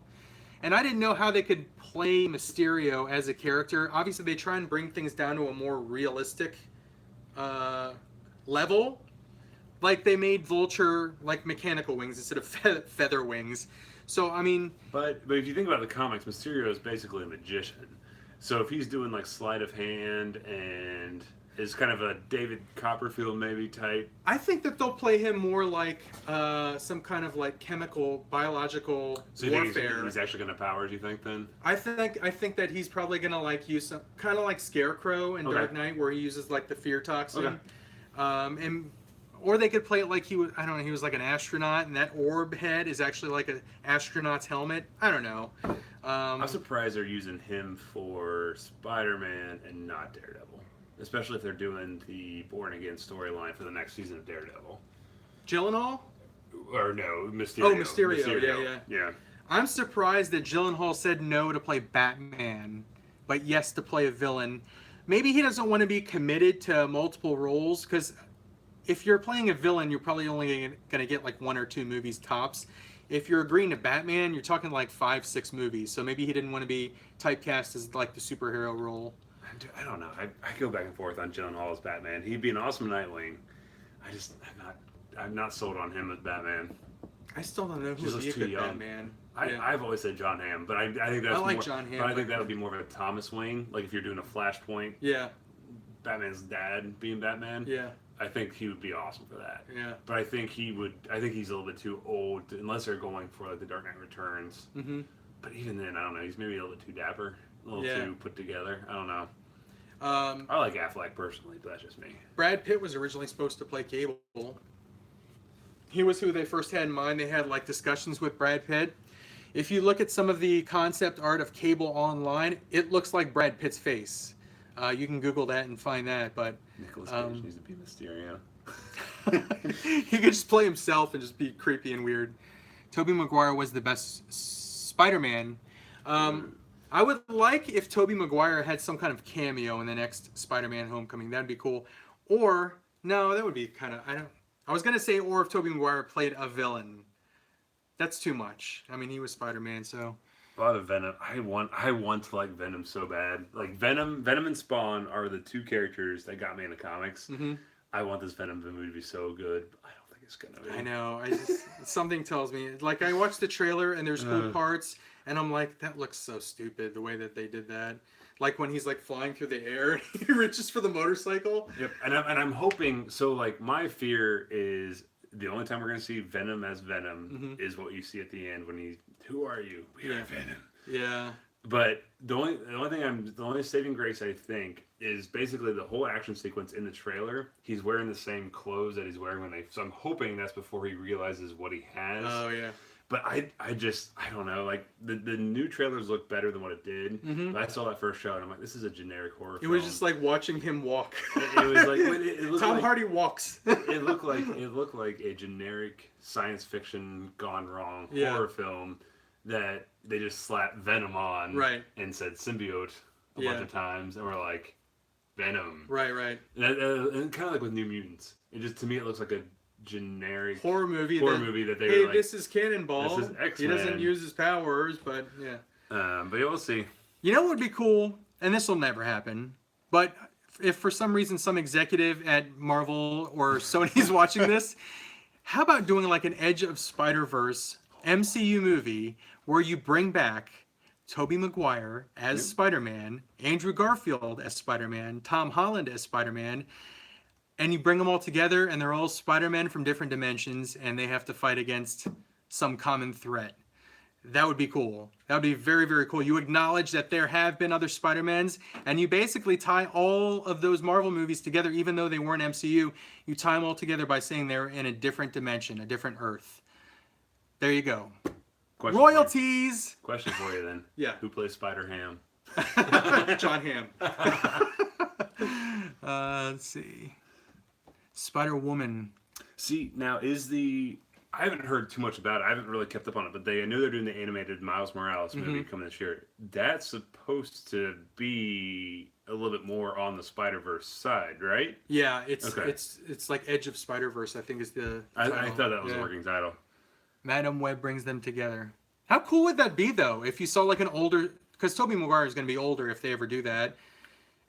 and I didn't know how they could play Mysterio as a character. Obviously, they try and bring things down to a more realistic level. Like they made Vulture like mechanical wings instead of feather wings. So I mean, but if you think about the comics, Mysterio is basically a magician. So if he's doing like sleight of hand and is kind of a David Copperfield maybe type, I think that they'll play him more like some kind of like chemical, biological warfare. He's actually going to powers. You think then? I think that he's probably going to like use some kind of like Scarecrow in Dark Knight, where he uses like the fear toxin, and or they could play it like he was. I don't know. He was like an astronaut, and that orb head is actually like an astronaut's helmet. I don't know. I'm surprised they're using him for Spider-Man and not Daredevil. Especially if they're doing the Born Again storyline for the next season of Daredevil. Gyllenhaal? Or no, Mysterio. Oh, Mysterio. Yeah. I'm surprised that Gyllenhaal said no to play Batman, but yes to play a villain. Maybe he doesn't want to be committed to multiple roles, because if you're playing a villain, you're probably only going to get like 1 or 2 movies tops. If you're agreeing to Batman, you're talking like 5-6 movies. So maybe he didn't want to be typecast as like the superhero role. I don't know. I go back and forth on Gyllenhaal as Batman. He'd be an awesome Nightwing. I'm not sold on him as Batman. I still don't know who would be a good Batman. I've always said John Hamm, but I think that's John Hamm. But I think that would be more of a Thomas Wayne. Like if you're doing a Flashpoint. Yeah. Batman's dad being Batman. Yeah. I think he would be awesome for that. Yeah. But I think he's a little bit too old unless they're going for like the Dark Knight Returns. Mm-hmm. But even then, I don't know. He's maybe a little bit too dapper, a little too put together. I don't know. I like Affleck personally, but that's just me. Brad Pitt was originally supposed to play Cable. He was who they first had in mind. They had like discussions with Brad Pitt. If you look at some of the concept art of Cable online, it looks like Brad Pitt's face. You can Google that and find that. But Nicolas Cage needs to be Mysterio. He could just play himself and just be creepy and weird. Tobey Maguire was the best Spider-Man. I would like if Tobey Maguire had some kind of cameo in the next Spider-Man Homecoming. That'd be cool. Or no, that would be kind of I was gonna say or if Tobey Maguire played a villain. That's too much. I mean, he was Spider-Man, so. A lot of Venom. I want to like Venom so bad. Like Venom and Spawn are the 2 characters that got me in the comics. Mm-hmm. I want this Venom movie to be so good. But I don't think it's gonna be. I know. Something tells me. Like I watched the trailer and there's cool parts, and I'm like, that looks so stupid the way that they did that. Like when he's like flying through the air, and he reaches for the motorcycle. Yep. And I'm hoping. So like my fear is the only time we're gonna see Venom as Venom is what you see at the end when he. Who are you? We are Venom. Yeah. But the only saving grace I think is basically the whole action sequence in the trailer. He's wearing the same clothes that he's wearing so I'm hoping that's before he realizes what he has. Oh yeah. But I don't know. Like the new trailers look better than what it did. Mm-hmm. But I saw that first show and I'm like, this is a generic horror It film. was just like watching him walk. It was like it looked Tom like, Hardy walks. it looked like a generic science fiction gone wrong horror film that they just slapped Venom on, right, and said symbiote a bunch of times, and we're like, Venom, right, and kind of like with New Mutants. It just, to me, it looks like a generic horror movie that they were like, this is Cannonball. This is X-Men. He doesn't use his powers, but yeah. But yeah, we'll see. You know what would be cool, and this will never happen, but if for some reason some executive at Marvel or Sony's watching this, how about doing like an Edge of Spider-Verse MCU movie where you bring back Tobey Maguire as Spider-Man, Andrew Garfield as Spider-Man, Tom Holland as Spider-Man, and you bring them all together and they're all Spider-Men from different dimensions and they have to fight against some common threat. That would be cool. That would be very, very cool. You acknowledge that there have been other Spider-Mans, and you basically tie all of those Marvel movies together, even though they weren't MCU. You tie them all together by saying they're in a different dimension, a different Earth. There you go. Royalties! Question for you then. Yeah. Who plays Spider-Ham? John Hamm. Let's see. Spider-Woman. See, now I haven't heard too much about it. I haven't really kept up on it, but I know they're doing the animated Miles Morales movie coming this year. That's supposed to be a little bit more on the Spider-Verse side, right? Yeah, it's like Edge of Spider-Verse, I think is the title. I thought that was a working title. Madam Web brings them together. How cool would that be, though, if you saw like an older... Because Tobey Maguire is going to be older if they ever do that.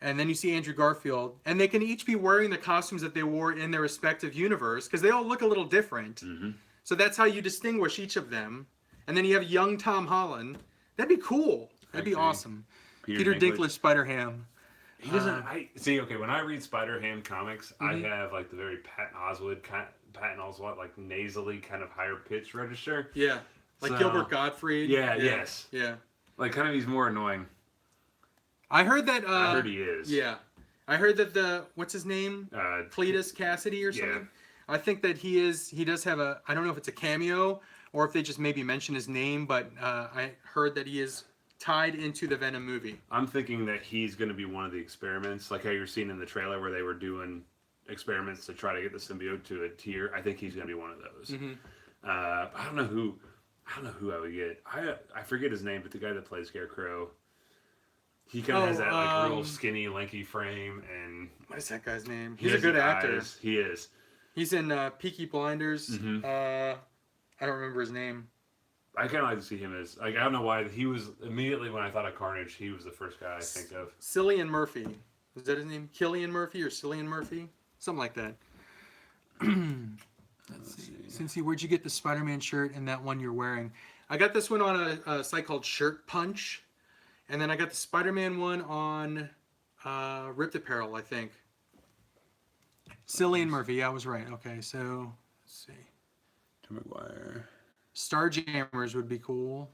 And then you see Andrew Garfield. And they can each be wearing the costumes that they wore in their respective universe. Because they all look a little different. Mm-hmm. So that's how you distinguish each of them. And then you have young Tom Holland. That'd be cool. That'd be awesome. Peter Dinklage Spider-Ham. He doesn't... okay, when I read Spider-Ham comics, I have like the very Patton Oswalt, like nasally kind of higher pitch register. Yeah. Like Gilbert Gottfried. Yeah, yes. Yeah. Like kind of he's more annoying. I heard that... I heard he is. Yeah. I heard that what's his name? Cletus Cassidy or something? Yeah. I think that he does have I don't know if it's a cameo or if they just maybe mention his name, but I heard that he is tied into the Venom movie. I'm thinking that he's going to be one of the experiments, like how you're seeing in the trailer where they were doing experiments to try to get the symbiote to a tier. I think he's going to be one of those. Mm-hmm. I don't know who I would get. I forget his name, but the guy that plays Scarecrow, he kind of has that like real skinny, lanky frame. And what is that guy's name? He's a good actor. Eyes. He is. He's in Peaky Blinders. Mm-hmm. I don't remember his name. I kind of like to see him as, like, I don't know why, he was, immediately when I thought of Carnage, he was the first guy I think of. Cillian Murphy. Was that his name? Killian Murphy or Cillian Murphy? Something like that. Let's see. CINCY, where'd you get the Spider-Man shirt and that one you're wearing? I got this one on a site called Shirt Punch. And then I got the Spider-Man one on Ripped Apparel, I think. Cillian Murphy, yeah, I was right. Okay, so let's see. Tom Maguire. Starjammers would be cool.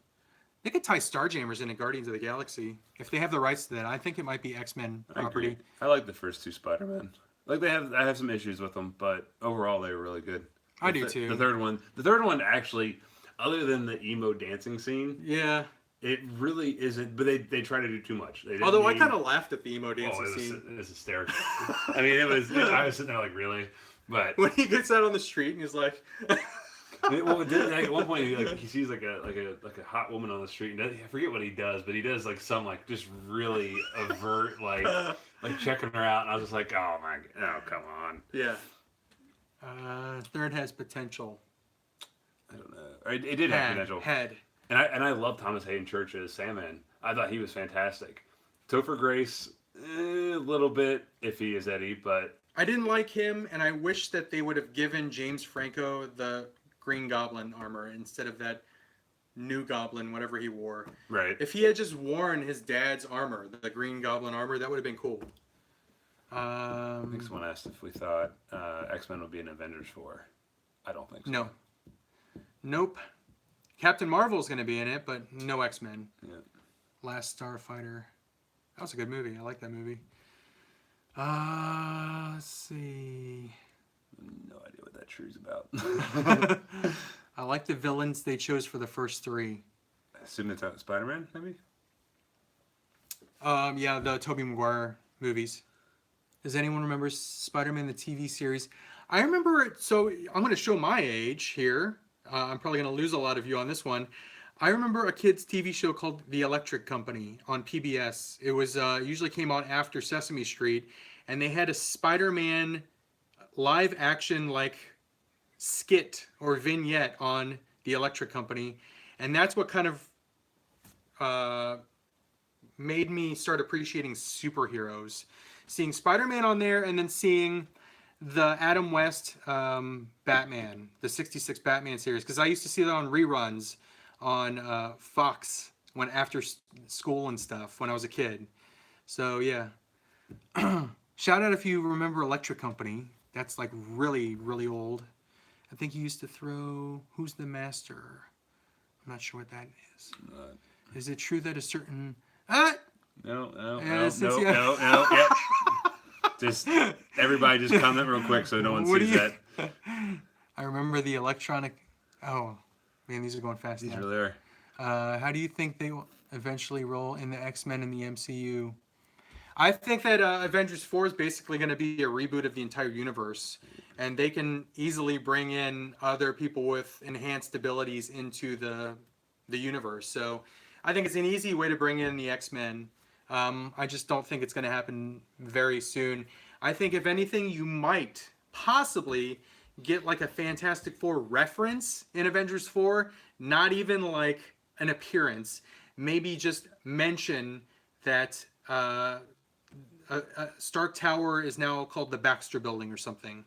They could tie Starjammers into Guardians of the Galaxy if they have the rights to that. I think it might be X-Men property. I like the first two Spider-Men. Like I have some issues with them, but overall they were really good. I do too. The third one actually, other than the emo dancing scene, yeah, it really isn't. But they try to do too much. Although I kind of laughed at the emo dancing scene. It was hysterical. I mean, I was sitting there like, really, but when he gets out on the street and he's like. Well, at one point he sees like a hot woman on the street, and I forget what he does, but he does like some like just really avert like checking her out, and I was just like, oh my, oh come on. Yeah. Third has potential. I don't know. It did have potential. And I love Thomas Hayden Church as Sandman. I thought he was fantastic. Topher Grace, a little bit iffy as Eddie, but I didn't like him, and I wish that they would have given James Franco the Green Goblin armor instead of that new Goblin, whatever he wore. Right. If he had just worn his dad's armor, the Green Goblin armor, that would have been cool. I think someone asked if we thought X-Men would be an Avengers 4. I don't think so. No. Nope. Captain Marvel's going to be in it, but no X-Men. Yeah. Last Starfighter. That was a good movie. I like that movie. Let's see. No idea what that true's about. I like the villains they chose for the first three. I assume it's Spider-Man, maybe? Yeah, the Tobey Maguire movies. Does anyone remember Spider-Man the TV series? I remember it. So I'm going to show my age here. I'm probably going to lose a lot of you on this one. I remember a kids' TV show called The Electric Company on PBS. It was usually came on after Sesame Street, and they had a Spider-Man live action like skit or vignette on The Electric Company, and that's what kind of uh, made me start appreciating superheroes. Seeing Spider-Man on there, and then seeing the Adam West Batman, the '66 Batman series, because I used to see that on reruns on Fox when after school and stuff when I was a kid. So yeah, shout out if you remember Electric Company. That's like really really old. I think he used to throw Who's the Master. I'm not sure what that is. Is it true that a certain No. Yep. Just everybody, just comment real quick so no one sees that. I remember the electronic. Oh, man, these are going fast. These now. really are. How do you think they will eventually roll in the X-Men in the MCU? I think that Avengers 4 is basically going to be a reboot of the entire universe, and they can easily bring in other people with enhanced abilities into the universe. So I think it's an easy way to bring in the X-Men. I just don't think it's going to happen very soon. I think if anything, you might possibly get like a Fantastic Four reference in Avengers 4, not even like an appearance. Maybe just mention that Stark Tower is now called the Baxter Building or something.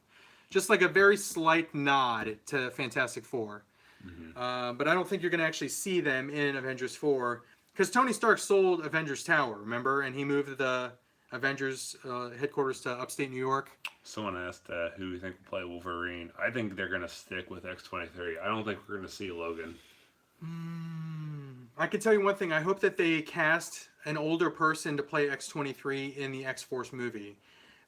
Just like a very slight nod to Fantastic Four. But I don't think you're going to actually see them in Avengers 4. Because Tony Stark sold Avengers Tower, remember? And he moved the Avengers headquarters to upstate New York. Someone asked who we think will play Wolverine. I think they're going to stick with X-23. I don't think we're going to see Logan. I can tell you one thing. I hope that they cast an older person to play X-23 in the X-Force movie.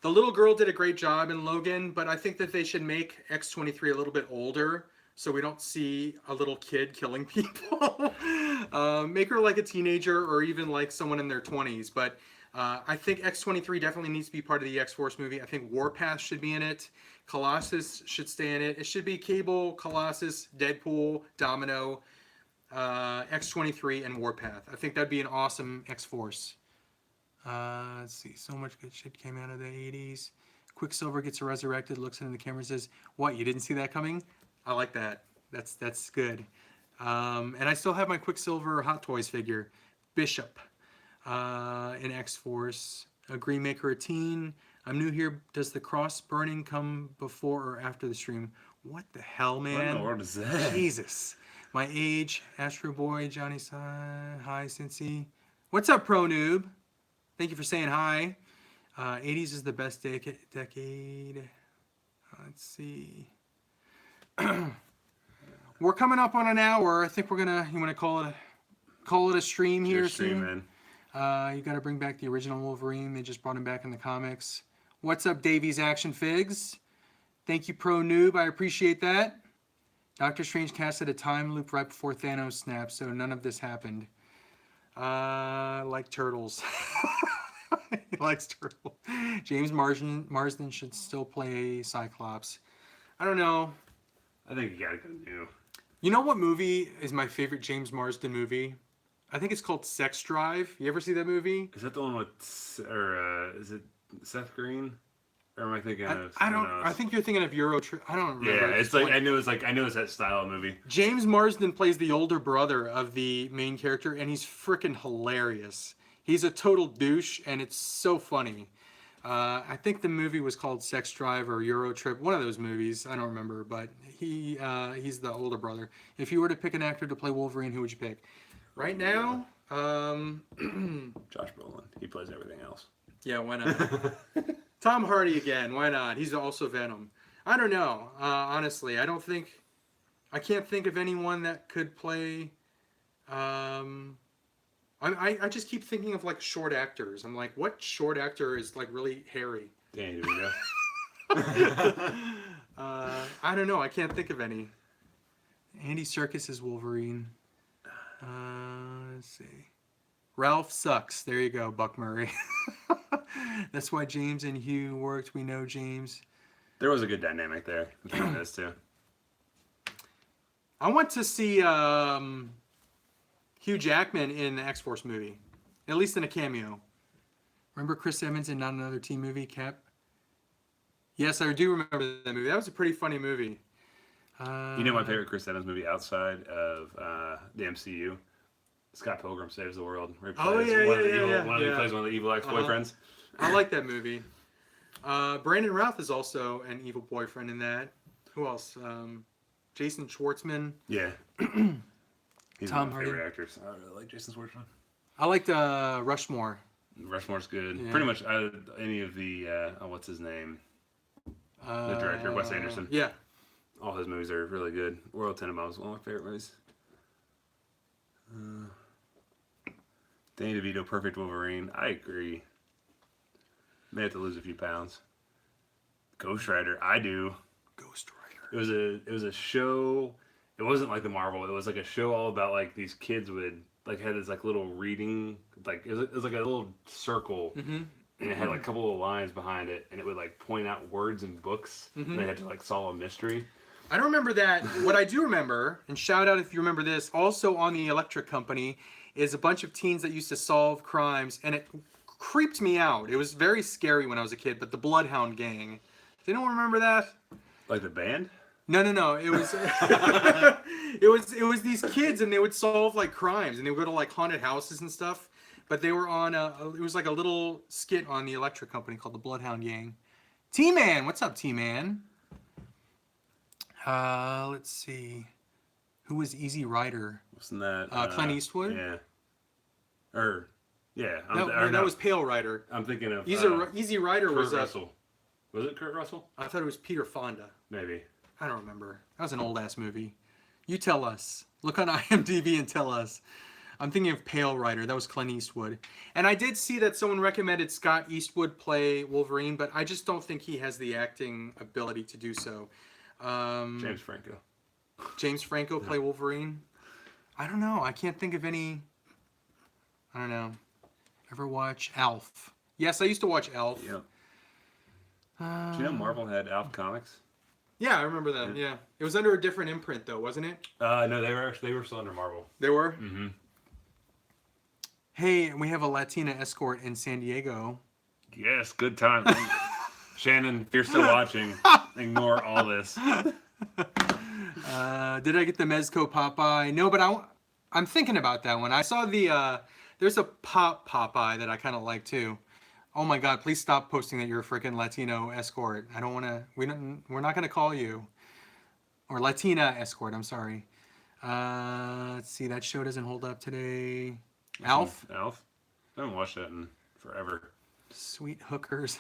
The little girl did a great job in Logan, but I think that they should make X-23 a little bit older so we don't see a little kid killing people. Make her like a teenager or even like someone in their 20s. But I think X-23 definitely needs to be part of the X-Force movie. I think Warpath should be in it. Colossus should stay in it. It should be Cable, Colossus, Deadpool, Domino, X-23, and Warpath. I think that'd be an awesome X-Force. Let's see. So much good shit came out of the 80s. Quicksilver gets resurrected, looks into the camera and says, "What, you didn't see that coming?" I like that. That's good. And I still have my Quicksilver Hot Toys figure. Bishop in X-Force. A Green Maker a teen. I'm new here. Does the cross burning come before or after the stream? What the hell, man? What in the world is that? Jesus. My age. Astro Boy. Johnny Hi, CINCY. What's up, Pro Noob? Thank you for saying hi. 80s is the best decade. Let's see. We're coming up on an hour. I think we're gonna. You want to call it a stream here soon? You got to bring back the original Wolverine. They just brought him back in the comics. What's up, Davies Action Figs? Thank you, Pro Noob. I appreciate that. Doctor Strange casted a time loop right before Thanos snapped, so none of this happened. Like turtles. He likes turtles. James Marsden should still play Cyclops. I don't know. I think you gotta go new. You know what movie is my favorite James Marsden movie? I think it's called Sex Drive. You ever see that movie? Is that the one with, or is it Seth Green? Or am I thinking of? I don't. I think you're thinking of Euro Trip. I don't remember. Yeah, it's like I know it's that style of movie. James Marsden plays the older brother of the main character, and he's freaking hilarious. He's a total douche, and it's so funny. I think the movie was called Sex Drive or Euro Trip, one of those movies. I don't remember, but he's the older brother. If you were to pick an actor to play Wolverine, who would you pick? Right now, Josh Brolin. He plays everything else. Yeah, why not? Tom Hardy again. Why not? He's also Venom. I don't know. Honestly, I can't think of anyone that could play. I just keep thinking of like short actors. I'm like, what short actor is like really hairy? Danny DeVito. I don't know. I can't think of any. Andy Serkis is Wolverine. Let's see. Ralph sucks. There you go, Buck Murray. That's why James and Hugh worked. We know James. There was a good dynamic there between those two. I want to see Hugh Jackman in the X-Force movie, at least in a cameo. Remember Chris Evans in Not Another Teen Movie, Cap? Yes, I do remember that movie. That was a pretty funny movie. You know my favorite Chris Evans movie outside of the MCU? Scott Pilgrim Saves the World. Where he plays He plays one of the evil ex-boyfriends. I like that movie. Brandon Routh is also an evil boyfriend in that. Who else? Jason Schwartzman. Yeah. He's Tom one of my favorite actors. I really like Jason Schwartzman. I liked Rushmore. Rushmore's good. Yeah. Pretty much any of the, what's his name? The director, Wes Anderson. Yeah. All his movies are really good. Royal Tenenbaums is one of my favorite movies. Danny DeVito, Perfect Wolverine. I agree. May have to lose a few pounds. Ghost Rider. I do. Ghost Rider. It was a show. It wasn't like the Marvel. It was like a show all about like these kids would like had this like little reading like it was like a little circle. Mm-hmm. And it had like a couple of lines behind it, and it would like point out words in books. Mm-hmm. And they had to like solve a mystery. I don't remember that. What I do remember, and shout out if you remember this, also on the Electric Company, is a bunch of teens that used to solve crimes, and it creeped me out. It was very scary when I was a kid, but the Bloodhound Gang. Does anyone remember that? Like the band? No. It was it was these kids, and they would solve like crimes, and they would go to like haunted houses and stuff. But they were on it was like a little skit on the Electric Company called the Bloodhound Gang. T-Man, what's up, T-Man? Let's see. Who was Easy Rider? Wasn't that Clint Eastwood? Yeah. That was Pale Rider. I'm thinking of Easy Rider Kurt was Russell. Was it Kurt Russell? I thought it was Peter Fonda. Maybe. I don't remember. That was an old ass movie. You tell us. Look on IMDb and tell us. I'm thinking of Pale Rider. That was Clint Eastwood. And I did see that someone recommended Scott Eastwood play Wolverine, but I just don't think he has the acting ability to do so. James Franco. James Franco play Wolverine? I don't know. I can't think of any. I don't know. Ever watch Alf? Yes, I used to watch Alf. Yep. Do you know Marvel had Alf Comics? Yeah, I remember that. Yeah. It was under a different imprint, though, wasn't it? No, they were still under Marvel. They were? Mm-hmm. Hey, we have a Latina escort in San Diego. Yes, good time. Shannon, if you're still watching, ignore all this. Did I get the Mezco Popeye? No, but I'm thinking about that one. I saw there's a Popeye that I kind of like too. Oh my God, please stop posting that you're a freaking Latino escort. I don't want to, we're not going to call you. Or Latina escort, I'm sorry. Let's see, that show doesn't hold up today. Alf? Alf? I haven't watched that in forever. Sweet hookers.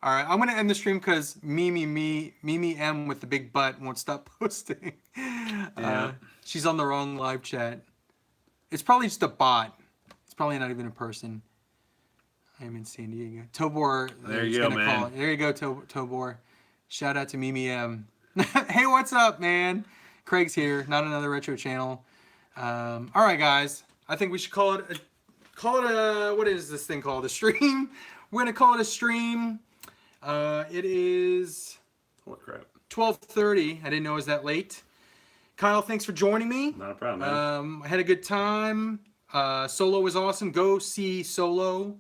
All right, I'm going to end the stream because Mimi M with the big butt won't stop posting. Yeah. She's on the wrong live chat. It's probably just a bot. It's probably not even a person. I am in San Diego. Tobor. There you go, man. There you go, Tobor. Shout out to Mimi M. Hey, what's up, man? Craig's here. Not another retro channel. All right, guys. I think we should call it a what is this thing called? A stream? We're going to call it a stream. It is What crap? 12:30. I didn't know it was that late. Kyle, thanks for joining me. Not a problem, man. I had a good time. Solo was awesome. Go see Solo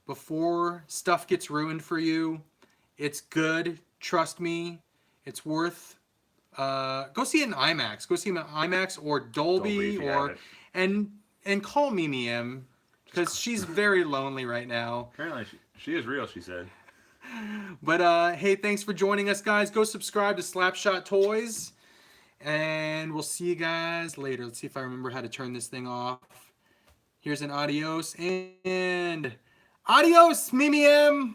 before stuff gets ruined for you. It's good. Trust me. It's worth. Go see it in IMAX. Go see it in IMAX or Dolby and call Mimi M because she's very lonely right now. Apparently, she is real. She said. But hey, thanks for joining us, guys. Go subscribe to Slapshot Toys, and we'll see you guys later. Let's see if I remember how to turn this thing off. Here's an adios and adios, Mimi M.